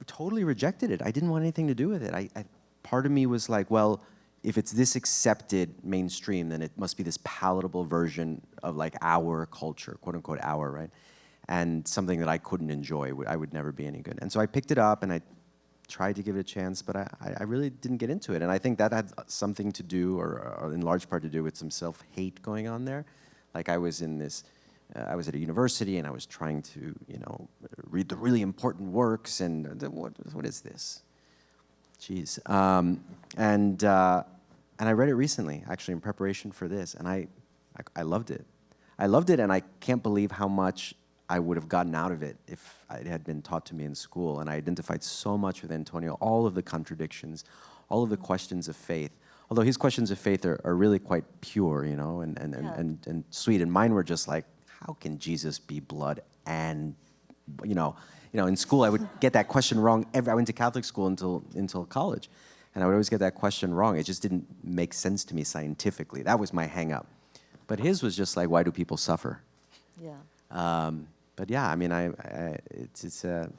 totally rejected it. I didn't want anything to do with it. Part of me was like, well, if it's this accepted mainstream, then it must be this palatable version of like our culture, quote unquote our, right? And something that I couldn't enjoy. I would never be any good. And so I picked it up and I tried to give it a chance, but I really didn't get into it. And I think that had something to do, or in large part to do, with some self-hate going on there. Like I was I was at a university and I was trying to, read the really important works, and what is this? Jeez. And I read it recently, actually, in preparation for this, and I loved it. I loved it, and I can't believe how much I would have gotten out of it if it had been taught to me in school. And I identified so much with Antonio, all of the contradictions, all of the questions of faith. Although his questions of faith are really quite pure, and sweet. And mine were just like, how can Jesus be blood? And, in school I would get that question wrong. I went to Catholic school until college. And I would always get that question wrong. It just didn't make sense to me scientifically. That was my hang-up. But his was just like, why do people suffer? Yeah. But yeah, I mean, it's a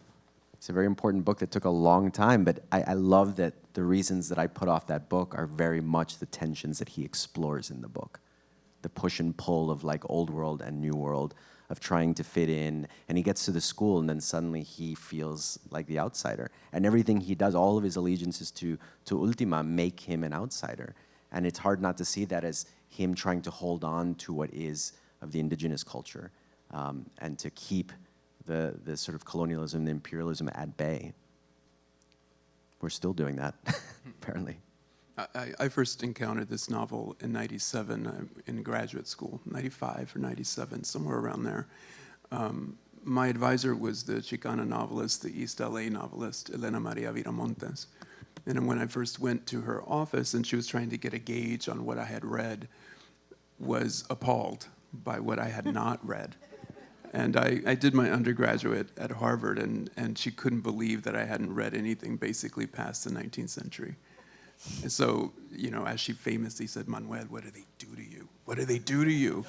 very important book that took a long time, but I love that the reasons that I put off that book are very much the tensions that he explores in the book. The push and pull of like old world and new world, of trying to fit in, and he gets to the school and then suddenly he feels like the outsider. And everything he does, all of his allegiances to Ultima make him an outsider. And it's hard not to see that as him trying to hold on to what is of the indigenous culture, and to keep the sort of colonialism and imperialism at bay. We're still doing that, apparently. I first encountered this novel in '97 in graduate school, '95 or '97, somewhere around there. My advisor was the Chicano novelist, the East LA novelist, Elena Maria Viramontes. And when I first went to her office and she was trying to get a gauge on what I had read, was appalled by what I had not read. And I did my undergraduate at Harvard, and she couldn't believe that I hadn't read anything basically past the 19th century. And so, as she famously said, "Manuel, what do they do to you? What do they do to you?"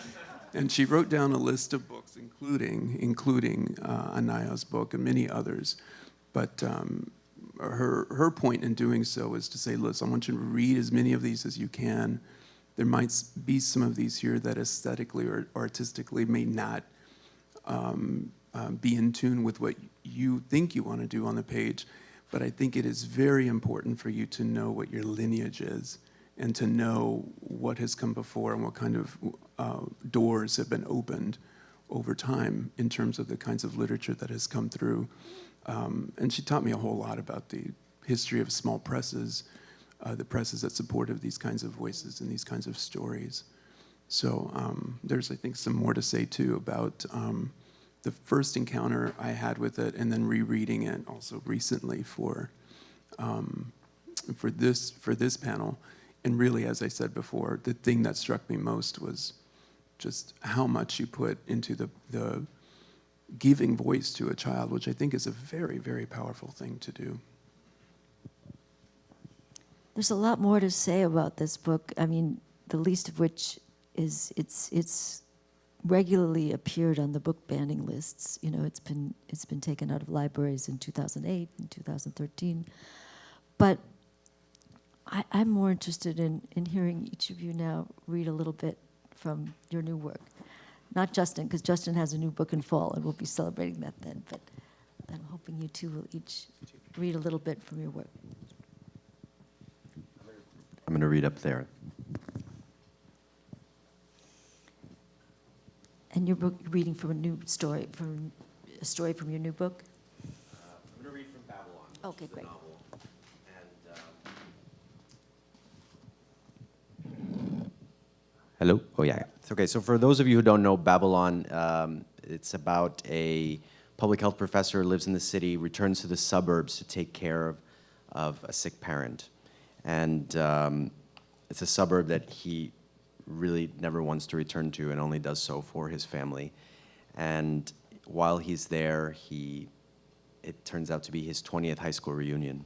And she wrote down a list of books, including Anaya's book and many others. But her point in doing so is to say, listen, I want you to read as many of these as you can. There might be some of these here that aesthetically or artistically may not be in tune with what you think you want to do on the page. But I think it is very important for you to know what your lineage is and to know what has come before and what kind of doors have been opened over time in terms of the kinds of literature that has come through. And she taught me a whole lot about the history of small presses, the press is supportive of these kinds of voices and these kinds of stories. So there's, I think, some more to say too about the first encounter I had with it, and then rereading it also recently for this panel. And really, as I said before, the thing that struck me most was just how much you put into the giving voice to a child, which I think is a very, very powerful thing to do. There's a lot more to say about this book. I mean, the least of which is it's regularly appeared on the book banning lists. You know, it's been taken out of libraries in 2008 and 2013. But I'm more interested in hearing each of you now read a little bit from your new work. Not Justin, because Justin has a new book in fall, and we'll be celebrating that then. But I'm hoping you two will each read a little bit from your work. I'm going to read up there. And your book, you're reading from a new story, from a story from your new book? I'm going to read from Babylon. Okay, great. Novel. Hello? Oh, yeah. Okay, so for those of you who don't know Babylon, it's about a public health professor who lives in the city, returns to the suburbs to take care of a sick parent. And it's a suburb that he really never wants to return to and only does so for his family. And while he's there, it turns out to be his 20th high school reunion.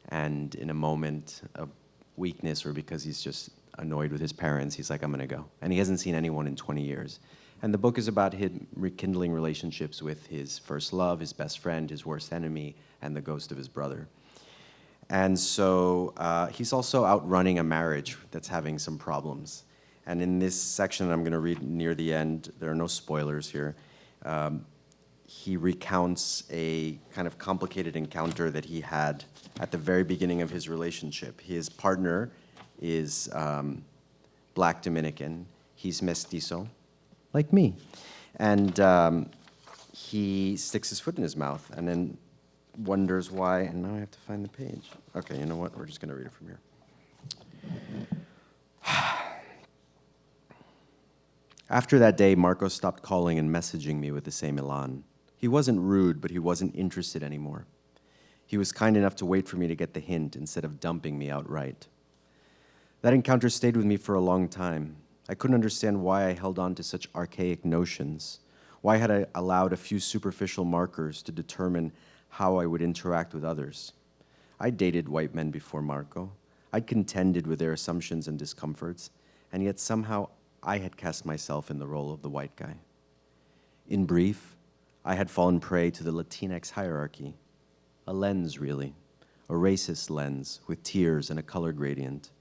And in a moment of weakness, or because he's just annoyed with his parents, he's like, I'm gonna go. And he hasn't seen anyone in 20 years. And the book is about him rekindling relationships with his first love, his best friend, his worst enemy, and the ghost of his brother. And so he's also out running a marriage that's having some problems. And in this section I'm gonna read near the end, there are no spoilers here, he recounts a kind of complicated encounter that he had at the very beginning of his relationship. His partner is Black Dominican. He's mestizo, like me. And he sticks his foot in his mouth and then wonders why, and now I have to find the page. Okay, you know what? We're just going to read it from here. After that day, Marco stopped calling and messaging me with the same elan. He wasn't rude, but he wasn't interested anymore. He was kind enough to wait for me to get the hint instead of dumping me outright. That encounter stayed with me for a long time. I couldn't understand why I held on to such archaic notions. Why had I allowed a few superficial markers to determine how I would interact with others? I dated white men before Marco. I'd contended with their assumptions and discomforts, and yet somehow I had cast myself in the role of the white guy. In brief, I had fallen prey to the Latinx hierarchy. A lens, really. A racist lens with tiers and a color gradient.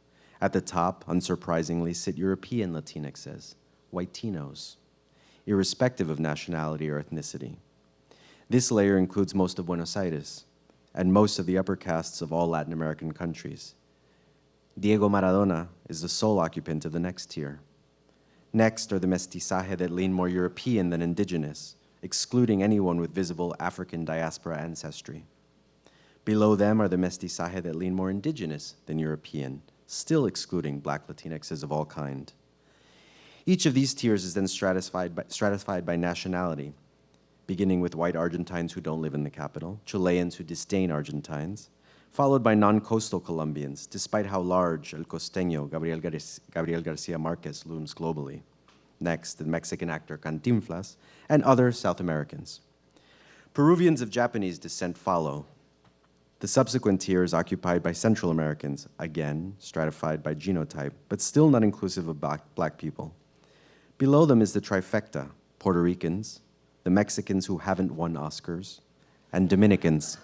At the top, unsurprisingly, sit European Latinxes, whiteinos, irrespective of nationality or ethnicity. This layer includes most of Buenos Aires and most of the upper castes of all Latin American countries. Diego Maradona is the sole occupant of the next tier. Next are the mestizaje that lean more European than indigenous, excluding anyone with visible African diaspora ancestry. Below them are the mestizaje that lean more indigenous than European, still excluding Black Latinxes of all kind. Each of these tiers is then stratified by nationality, beginning with white Argentines who don't live in the capital, Chileans who disdain Argentines, followed by non-coastal Colombians, despite how large El Costeño, Gabriel Garcia Marquez, looms globally. Next, the Mexican actor Cantinflas, and other South Americans. Peruvians of Japanese descent follow. The subsequent tier is occupied by Central Americans, again stratified by genotype, but still not inclusive of black people. Below them is the trifecta, Puerto Ricans, the Mexicans who haven't won Oscars, and Dominicans,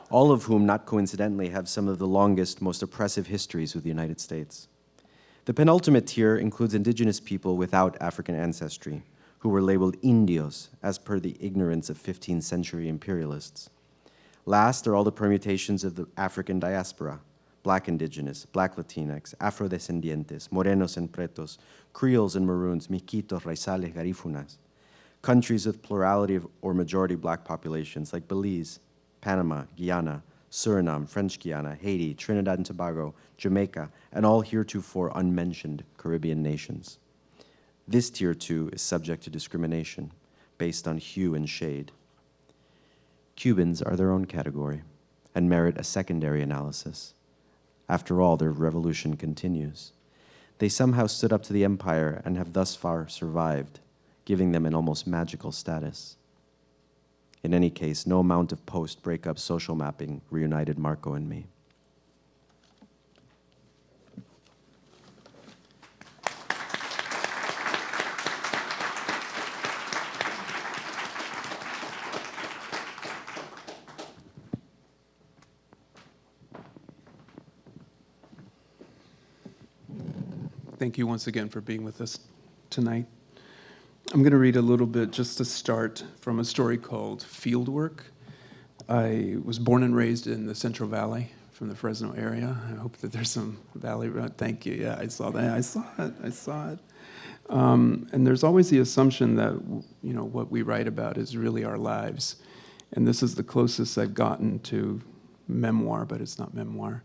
all of whom, not coincidentally, have some of the longest, most oppressive histories with the United States. The penultimate tier includes indigenous people without African ancestry, who were labeled indios, as per the ignorance of 15th century imperialists. Last are all the permutations of the African diaspora, Black indigenous, Black Latinx, Afrodescendientes, Morenos and Pretos, Creoles and Maroons, Miquitos, Raizales, Garífunas, countries with plurality of or majority Black populations like Belize, Panama, Guyana, Suriname, French Guiana, Haiti, Trinidad and Tobago, Jamaica, and all heretofore unmentioned Caribbean nations. This tier 2 is subject to discrimination based on hue and shade. Cubans are their own category and merit a secondary analysis. After all, their revolution continues. They somehow stood up to the empire and have thus far survived, giving them an almost magical status. In any case, no amount of post-breakup social mapping reunited Marco and me. Thank you once again for being with us tonight. I'm going to read a little bit just to start from a story called Fieldwork. I was born and raised in the Central Valley from the Fresno area. I hope that there's some valley. Thank you. Yeah, I saw that. I saw it. And there's always the assumption that what we write about is really our lives. And this is the closest I've gotten to memoir, but it's not memoir.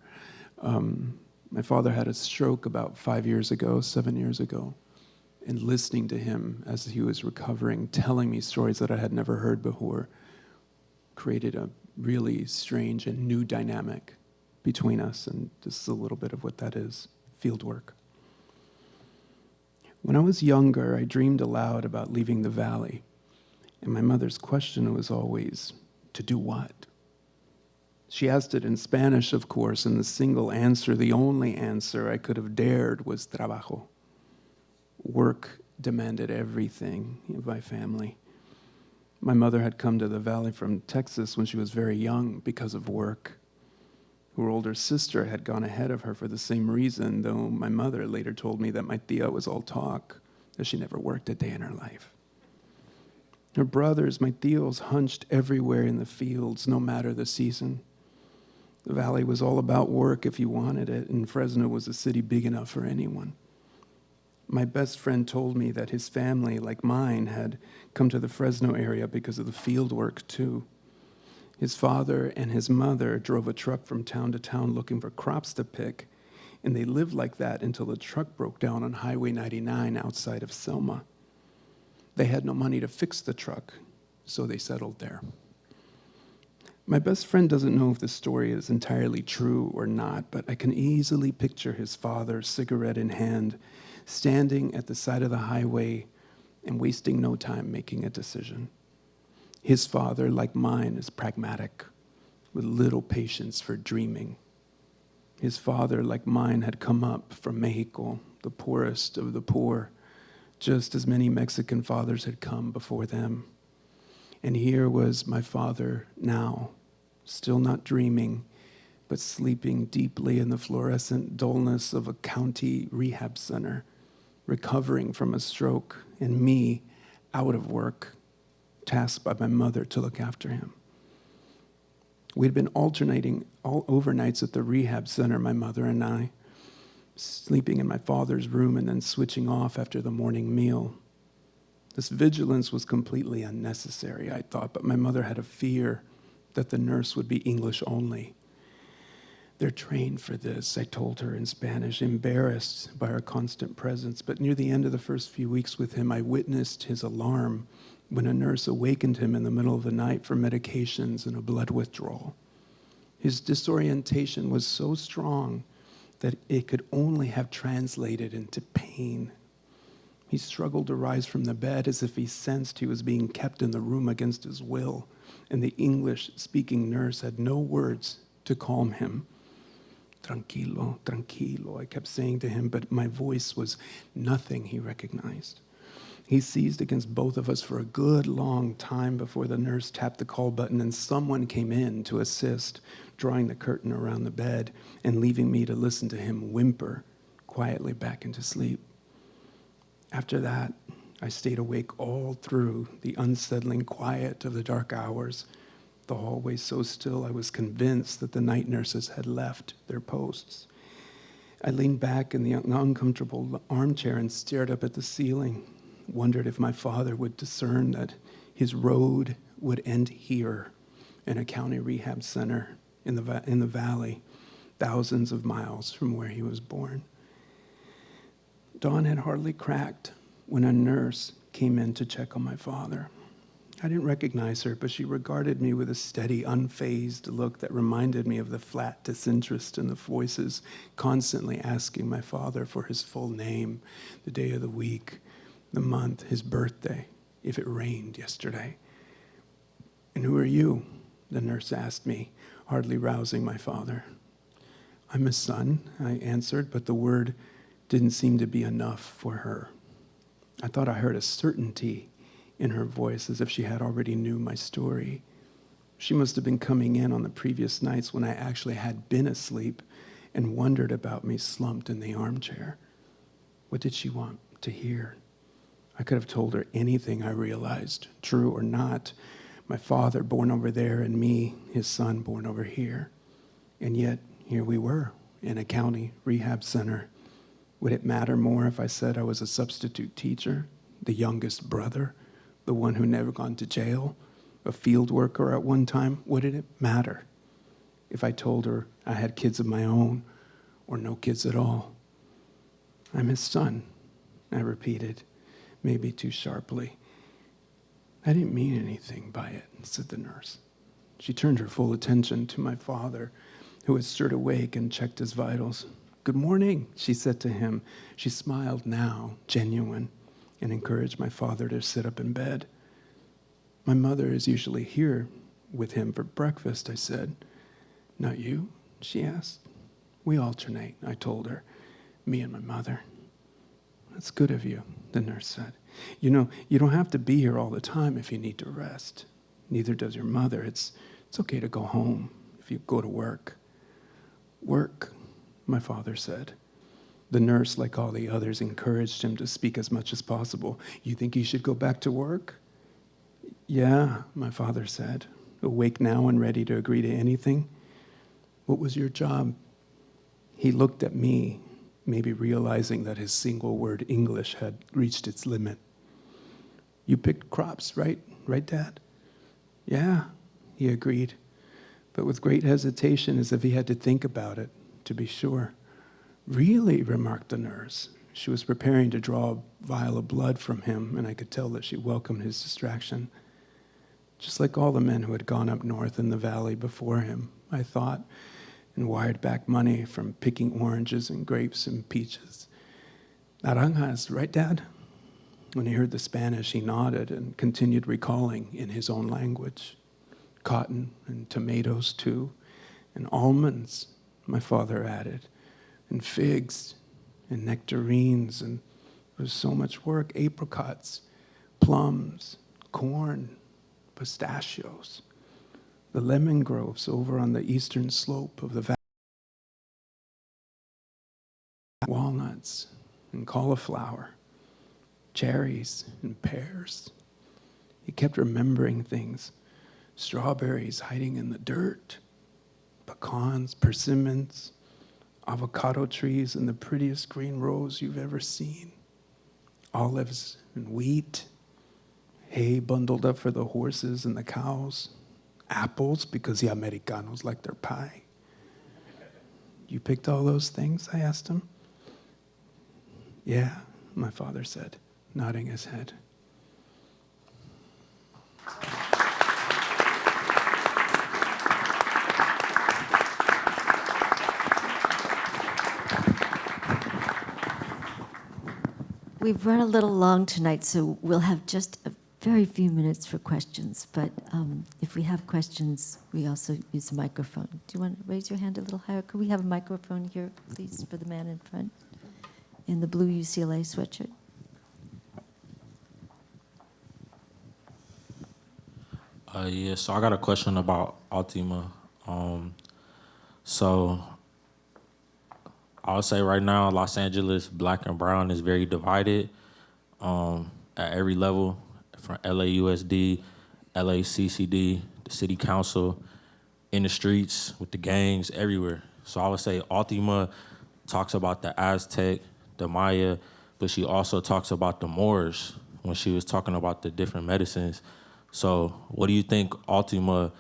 My father had a stroke about 7 years ago, and listening to him as he was recovering, telling me stories that I had never heard before, created a really strange and new dynamic between us, and this is a little bit of what that is, Fieldwork. When I was younger, I dreamed aloud about leaving the valley, and my mother's question was always, to do what? She asked it in Spanish, of course, and the single answer, the only answer I could have dared was trabajo. Work demanded everything of my family. My mother had come to the valley from Texas when she was very young because of work. Her older sister had gone ahead of her for the same reason, though my mother later told me that my tia was all talk, that she never worked a day in her life. Her brothers, my tios, hunched everywhere in the fields, no matter the season. The valley was all about work if you wanted it, and Fresno was a city big enough for anyone. My best friend told me that his family, like mine, had come to the Fresno area because of the field work, too. His father and his mother drove a truck from town to town looking for crops to pick, and they lived like that until the truck broke down on Highway 99 outside of Selma. They had no money to fix the truck, so they settled there. My best friend doesn't know if this story is entirely true or not, but I can easily picture his father, cigarette in hand, standing at the side of the highway and wasting no time making a decision. His father, like mine, is pragmatic, with little patience for dreaming. His father, like mine, had come up from Mexico, the poorest of the poor, just as many Mexican fathers had come before them. And here was my father now, still not dreaming, but sleeping deeply in the fluorescent dullness of a county rehab center, recovering from a stroke, and me out of work, tasked by my mother to look after him. We'd been alternating all overnights at the rehab center, my mother and I, sleeping in my father's room and then switching off after the morning meal. This vigilance was completely unnecessary, I thought, but my mother had a fear that the nurse would be English only. They're trained for this, I told her in Spanish, embarrassed by our constant presence. But near the end of the first few weeks with him, I witnessed his alarm when a nurse awakened him in the middle of the night for medications and a blood withdrawal. His disorientation was so strong that it could only have translated into pain. He struggled to rise from the bed as if he sensed he was being kept in the room against his will, and the English-speaking nurse had no words to calm him. Tranquilo, tranquilo, I kept saying to him, but my voice was nothing he recognized. He seized against both of us for a good long time before the nurse tapped the call button and someone came in to assist, drawing the curtain around the bed and leaving me to listen to him whimper quietly back into sleep. After that, I stayed awake all through the unsettling quiet of the dark hours, the hallway so still I was convinced that the night nurses had left their posts. I leaned back in the uncomfortable armchair and stared up at the ceiling, wondered if my father would discern that his road would end here in a county rehab center in the valley, thousands of miles from where he was born. Dawn had hardly cracked when a nurse came in to check on my father. I didn't recognize her, but she regarded me with a steady, unfazed look that reminded me of the flat disinterest in the voices constantly asking my father for his full name, the day of the week, the month, his birthday, if it rained yesterday. "And who are you?" the nurse asked me, hardly rousing my father. "I'm his son," I answered, but the word didn't seem to be enough for her. I thought I heard a certainty in her voice, as if she had already knew my story. She must have been coming in on the previous nights when I actually had been asleep and wondered about me slumped in the armchair. What did she want to hear? I could have told her anything, I realized, true or not. My father born over there and me, his son born over here. And yet, here we were in a county rehab center. Would it matter more if I said I was a substitute teacher, the youngest brother, the one who never gone to jail, a field worker at one time? What did it matter if I told her I had kids of my own or no kids at all? "I'm his son," I repeated, maybe too sharply. "I didn't mean anything by it," said the nurse. She turned her full attention to my father, who had stirred awake and checked his vitals. "Good morning," she said to him. She smiled now, genuine, and encouraged my father to sit up in bed. "My mother is usually here with him for breakfast," I said. "Not you?" she asked. "We alternate," I told her, "me and my mother." "That's good of you," the nurse said. "You know, you don't have to be here all the time if you need to rest. Neither does your mother. It's okay to go home if you go to work." "Work," my father said. The nurse, like all the others, encouraged him to speak as much as possible. "You think you should go back to work?" "Yeah," my father said, awake now and ready to agree to anything. "What was your job?" He looked at me, maybe realizing that his single word English had reached its limit. "You picked crops, right? Right, Dad?" "Yeah," he agreed, but with great hesitation, as if he had to think about it, to be sure. "Really?" remarked the nurse. She was preparing to draw a vial of blood from him, and I could tell that she welcomed his distraction. Just like all the men who had gone up north in the valley before him, I thought, and wired back money from picking oranges and grapes and peaches. "Naranjas, right, Dad?" When he heard the Spanish, he nodded and continued recalling in his own language. "Cotton and tomatoes, too, and almonds," my father added, "and figs and nectarines, and there was so much work, apricots, plums, corn, pistachios, the lemon groves over on the eastern slope of the valley, walnuts and cauliflower, cherries and pears." He kept remembering things. Strawberries hiding in the dirt, pecans, persimmons, avocado trees and the prettiest green rows you've ever seen, olives and wheat, hay bundled up for the horses and the cows, apples because the Americanos like their pie. "You picked all those things?" I asked him. "Yeah," my father said, nodding his head. We've run a little long tonight, so we'll have just a very few minutes for questions. But if we have questions, we also use a microphone. Do you want to raise your hand a little higher? Could we have a microphone here, please, for the man in front in the blue UCLA sweatshirt? Yeah, so I got a question about Ultima. So I would say right now, Los Angeles, black and brown, is very divided at every level, from LAUSD, LACCD, the city council, in the streets, with the gangs, everywhere. So I would say Ultima talks about the Aztec, the Maya, but she also talks about the Moors when she was talking about the different medicines. So what do you think Ultima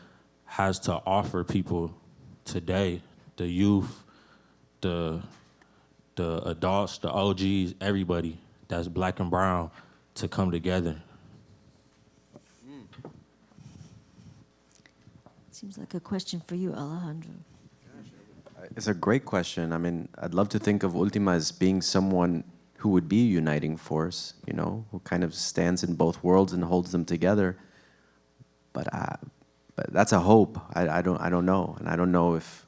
has to offer people today, the youth, the adults, the OGs, everybody that's black and brown to come together. Seems like a question for you, Alejandro. It's a great question. I mean, I'd love to think of Ultima as being someone who would be a uniting force, you know, who kind of stands in both worlds and holds them together. But that's a hope. I don't know, and I don't know if.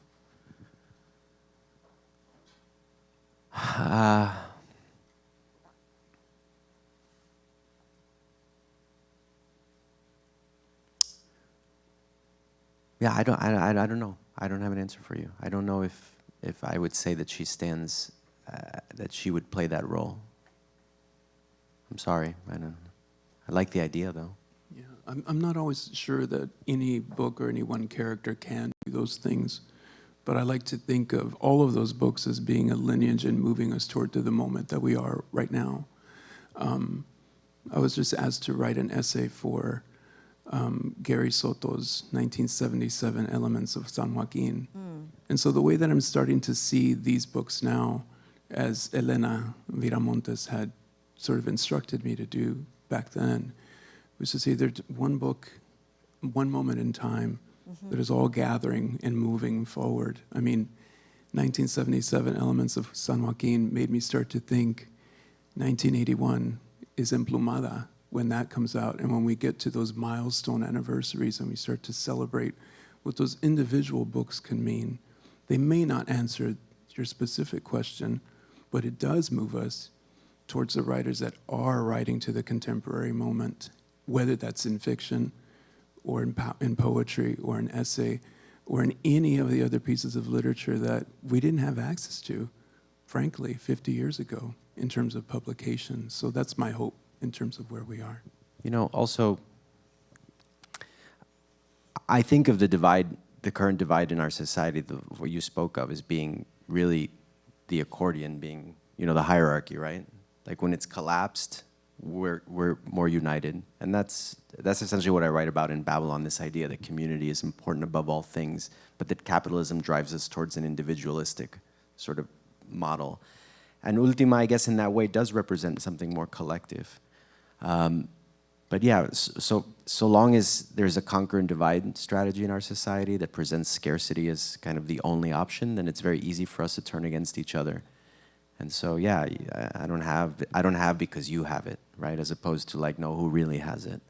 Yeah, I don't know. I don't have an answer for you. I don't know if I would say that she stands, that she would play that role. I'm sorry. I like the idea though. Yeah, I'm not always sure that any book or any one character can do those things, but I like to think of all of those books as being a lineage and moving us toward to the moment that we are right now. I was just asked to write an essay for Gary Soto's 1977 Elements of San Joaquin. And so the way that I'm starting to see these books now, as Elena Viramontes had sort of instructed me to do back then, was to say there's one book, one moment in time that is all gathering and moving forward. I mean, 1977 Elements of San Joaquin made me start to think 1981 is Emplumada when that comes out, and when we get to those milestone anniversaries and we start to celebrate what those individual books can mean. They may not answer your specific question, but it does move us towards the writers that are writing to the contemporary moment, whether that's in fiction or in poetry or in essay or in any of the other pieces of literature that we didn't have access to, frankly, 50 years ago in terms of publication. So that's my hope in terms of where we are. You know, also, I think of the current divide in our society, what you spoke of as being really the accordion being, you know, the hierarchy, right? Like when it's collapsed, we're more united. And that's essentially what I write about in Babylon, this idea that community is important above all things, but that capitalism drives us towards an individualistic sort of model. And Ultima, I guess, in that way, does represent something more collective. But yeah, so long as there's a conquer and divide strategy in our society that presents scarcity as kind of the only option, then it's very easy for us to turn against each other. And so, yeah, I don't have because you have it, right? As opposed to like, no, who really has it?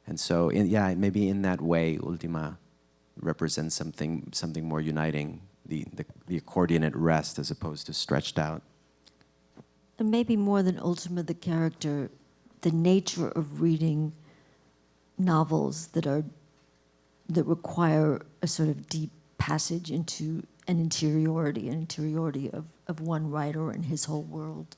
And so, maybe in that way, Ultima represents something more uniting, the accordion at rest as opposed to stretched out. And maybe more than Ultima, the character, the nature of reading novels that require a sort of deep passage into an interiority of one writer and his whole world,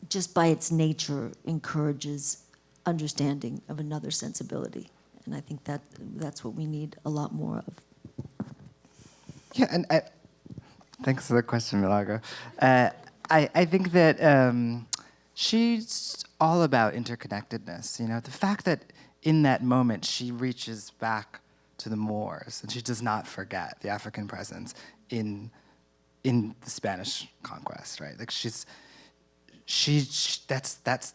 just by its nature encourages understanding of another sensibility. And I think that's what we need a lot more of. Yeah, and thanks for the question, Milagro. I think that she's all about interconnectedness. You know, the fact that in that moment she reaches back to the Moors and she does not forget the African presence in the Spanish conquest, right? Like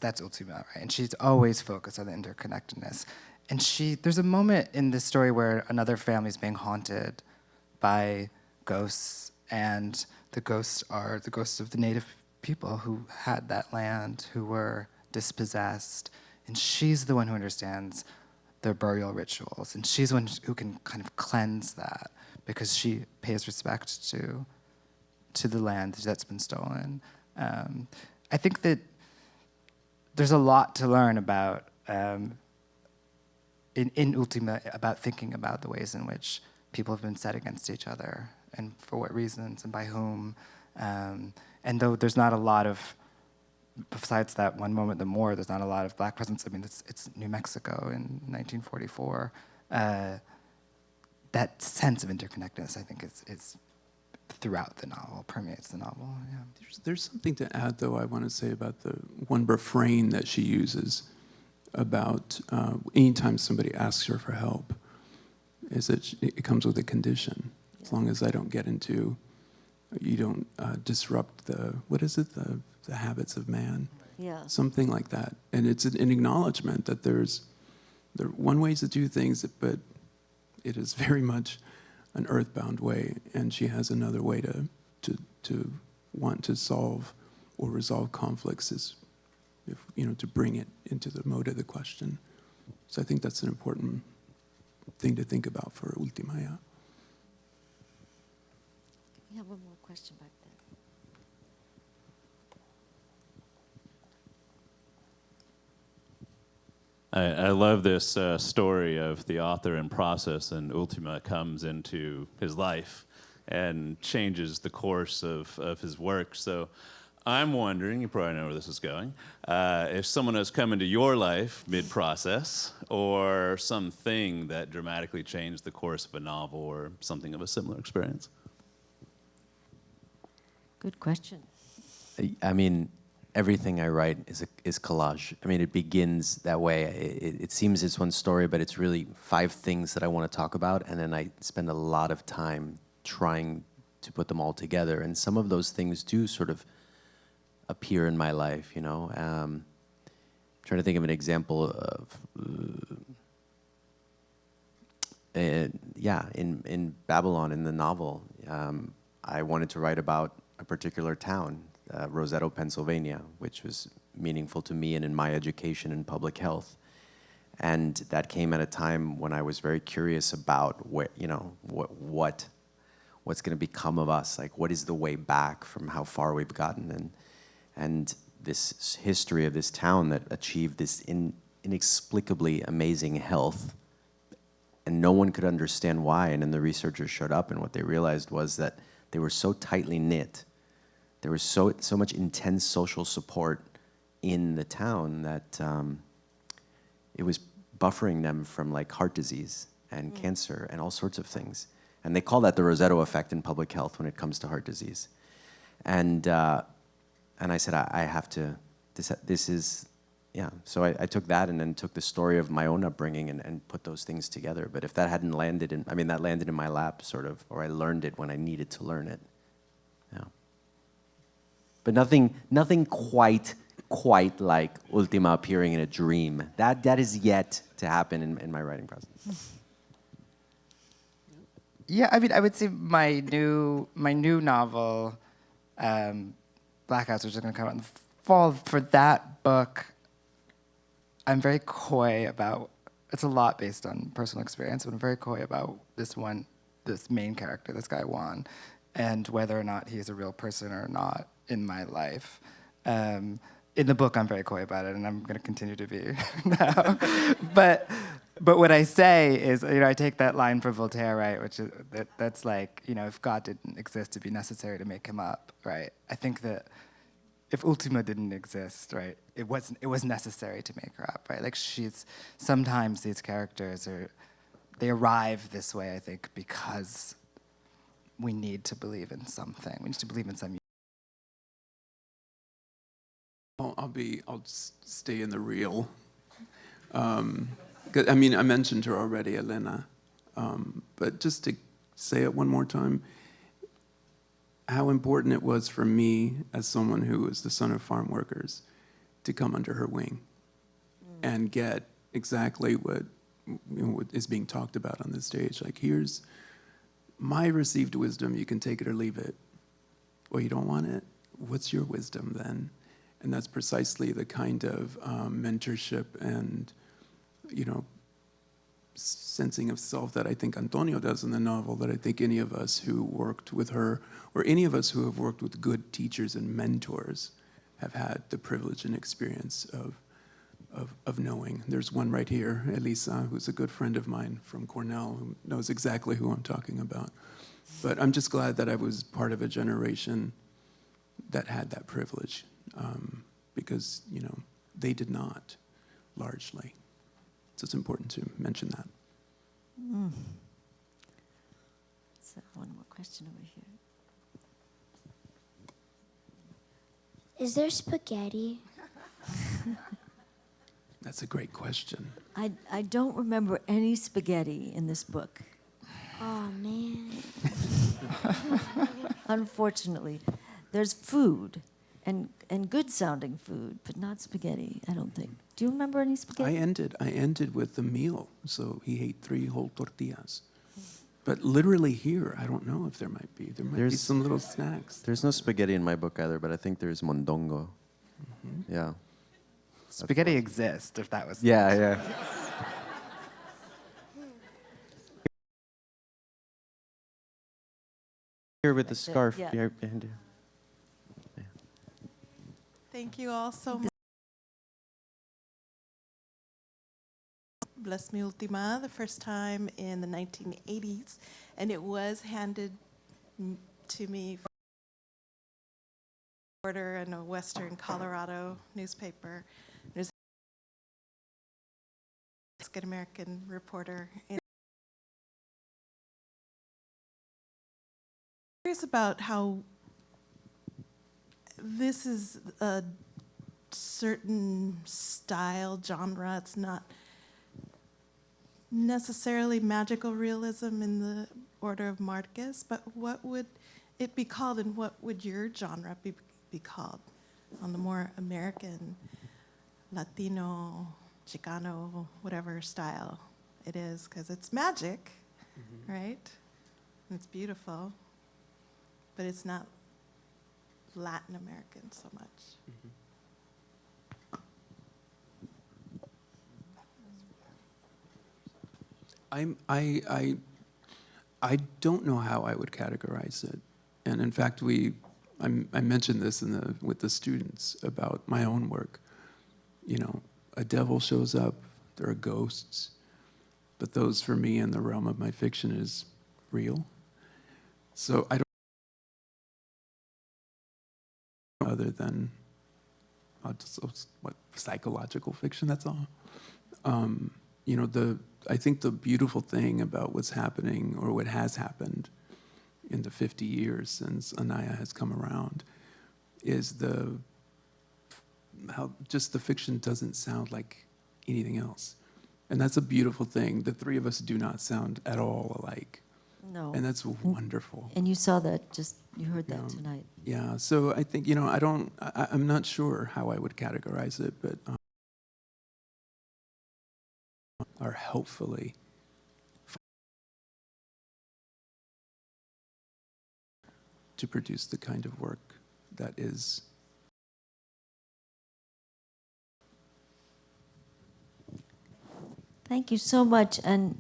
that's Ultima, right? And she's always focused on the interconnectedness. And there's a moment in this story where another family is being haunted by ghosts, and the ghosts are the ghosts of the native people who had that land, who were dispossessed. And she's the one who understands their burial rituals. And she's the one who can kind of cleanse that because she pays respect to the land that's been stolen. I think that there's a lot to learn about in Ultima about thinking about the ways in which people have been set against each other and for what reasons and by whom. And though there's not a lot of, besides that one moment, the Moor, there's not a lot of black presence. I mean, it's New Mexico in 1944. That sense of interconnectedness, I think, is throughout the novel, permeates the novel. Yeah. There's something to add, though, I want to say about the one refrain that she uses about anytime somebody asks her for help. is that it comes with a condition. As long as I don't get into, you don't disrupt the habits of man. Yeah. Something like that. And it's an acknowledgement that there are one way to do things, but it is very much an earthbound way, and she has another way to want to solve or resolve conflicts, is, to bring it into the mode of the question. So I think that's an important thing to think about for Ultima. Yeah. We have one more question back there. I love this story of the author in process, and Ultima comes into his life and changes the course of his work. So I'm wondering, you probably know where this is going, if someone has come into your life mid-process, or something that dramatically changed the course of a novel, or something of a similar experience. Good question. I mean, everything I write is collage. I mean, it begins that way. It seems it's one story, but it's really 5 things that I want to talk about, and then I spend a lot of time trying to put them all together. And some of those things do sort of appear in my life, trying to think of an example of, in Babylon, in the novel, I wanted to write about a particular town, Roseto, Pennsylvania, which was meaningful to me and in my education in public health. And that came at a time when I was very curious about what's going to become of us, like what is the way back from how far we've gotten, and this history of this town that achieved this inexplicably amazing health, and no one could understand why. And then the researchers showed up, and what they realized was that they were so tightly knit. There was so much intense social support in the town that it was buffering them from like heart disease and cancer and all sorts of things. And they call that the Roseto effect in public health when it comes to heart disease. And I said, I have to, this is, yeah. So I took that and then took the story of my own upbringing and put those things together. But if that hadn't landed that landed in my lap sort of, or I learned it when I needed to learn it. Yeah. But nothing quite like Ultima appearing in a dream. That is yet to happen in my writing process. Yeah, I mean, I would say my new novel, Blackouts, which is going to come out in the fall. For that book, I'm very coy about. It's a lot based on personal experience, but I'm very coy about this main character, this guy Juan, and whether or not he's a real person or not in my life. In the book, I'm very coy about it, and I'm going to continue to be now. But what I say is, I take that line from Voltaire, right, which is that's like, if God didn't exist, it'd be necessary to make him up, right? I think that if Ultima didn't exist, right, it was necessary to make her up, right? Like sometimes these characters they arrive this way, I think, because we need to believe in something. We need to believe in some. I'll stay in the real. I mentioned her already, Elena. But just to say it one more time, how important it was for me as someone who was the son of farm workers to come under her wing and get exactly what is being talked about on this stage. Like, here's my received wisdom. You can take it or leave it. Well, you don't want it. What's your wisdom then? And that's precisely the kind of mentorship and, sensing of self that I think Antonio does in the novel, that I think any of us who worked with her, or any of us who have worked with good teachers and mentors, have had the privilege and experience of knowing. There's one right here, Elisa, who's a good friend of mine from Cornell, who knows exactly who I'm talking about. But I'm just glad that I was part of a generation that had that privilege. Because, they did not, largely. So it's important to mention that. So one more question over here. Is there spaghetti? That's a great question. I don't remember any spaghetti in this book. Oh, man. Unfortunately, there's food and good sounding food, but not spaghetti, I don't think. Do you remember any I spaghetti? ended with the meal, so he ate 3 whole tortillas. But literally here, I don't know if there might be. There might be There's- some little snacks. There's no spaghetti in my book either, but I think there's mondongo. Yeah. Spaghetti exists, if that was. Yeah, yeah. Here with the That's it, scarf yeah. behind you. Thank you all so much. Bless Me Ultima, the first time in the 1980s, and it was handed to me from a reporter in a Western Colorado newspaper. There's a Mexican-American reporter. Curious about how this is a certain style, genre. It's not necessarily magical realism in the order of Marquez, but what would it be called, and what would your genre be called on the more American, Latino, Chicano, whatever style it is? Because it's magic, right? And it's beautiful, but it's not Latin American so much. I don't know how I would categorize it, and in fact, I mentioned this with the students about my own work. You know, a devil shows up, there are ghosts, but those for me in the realm of my fiction is real. So I don't know other than psychological fiction. That's all. You know, I think the beautiful thing about what's happening, or what has happened in the 50 years since Anaya has come around, is how just the fiction doesn't sound like anything else. And that's a beautiful thing. The three of us do not sound at all alike. No. And that's wonderful. And you saw that, you heard that Yeah. tonight. Yeah, so I think, you know, I'm not sure how I would categorize it, but are helpfully to produce the kind of work that is. Thank you so much, and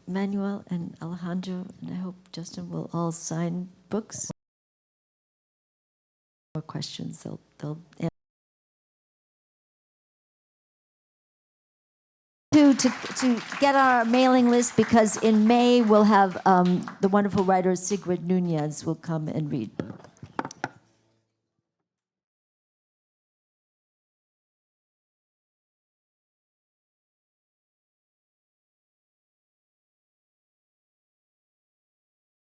Manuel and Alejandro, and I hope Justin will all sign books. More questions, they'll answer. To get on our mailing list, because in May we'll have the wonderful writer Sigrid Nunez will come and read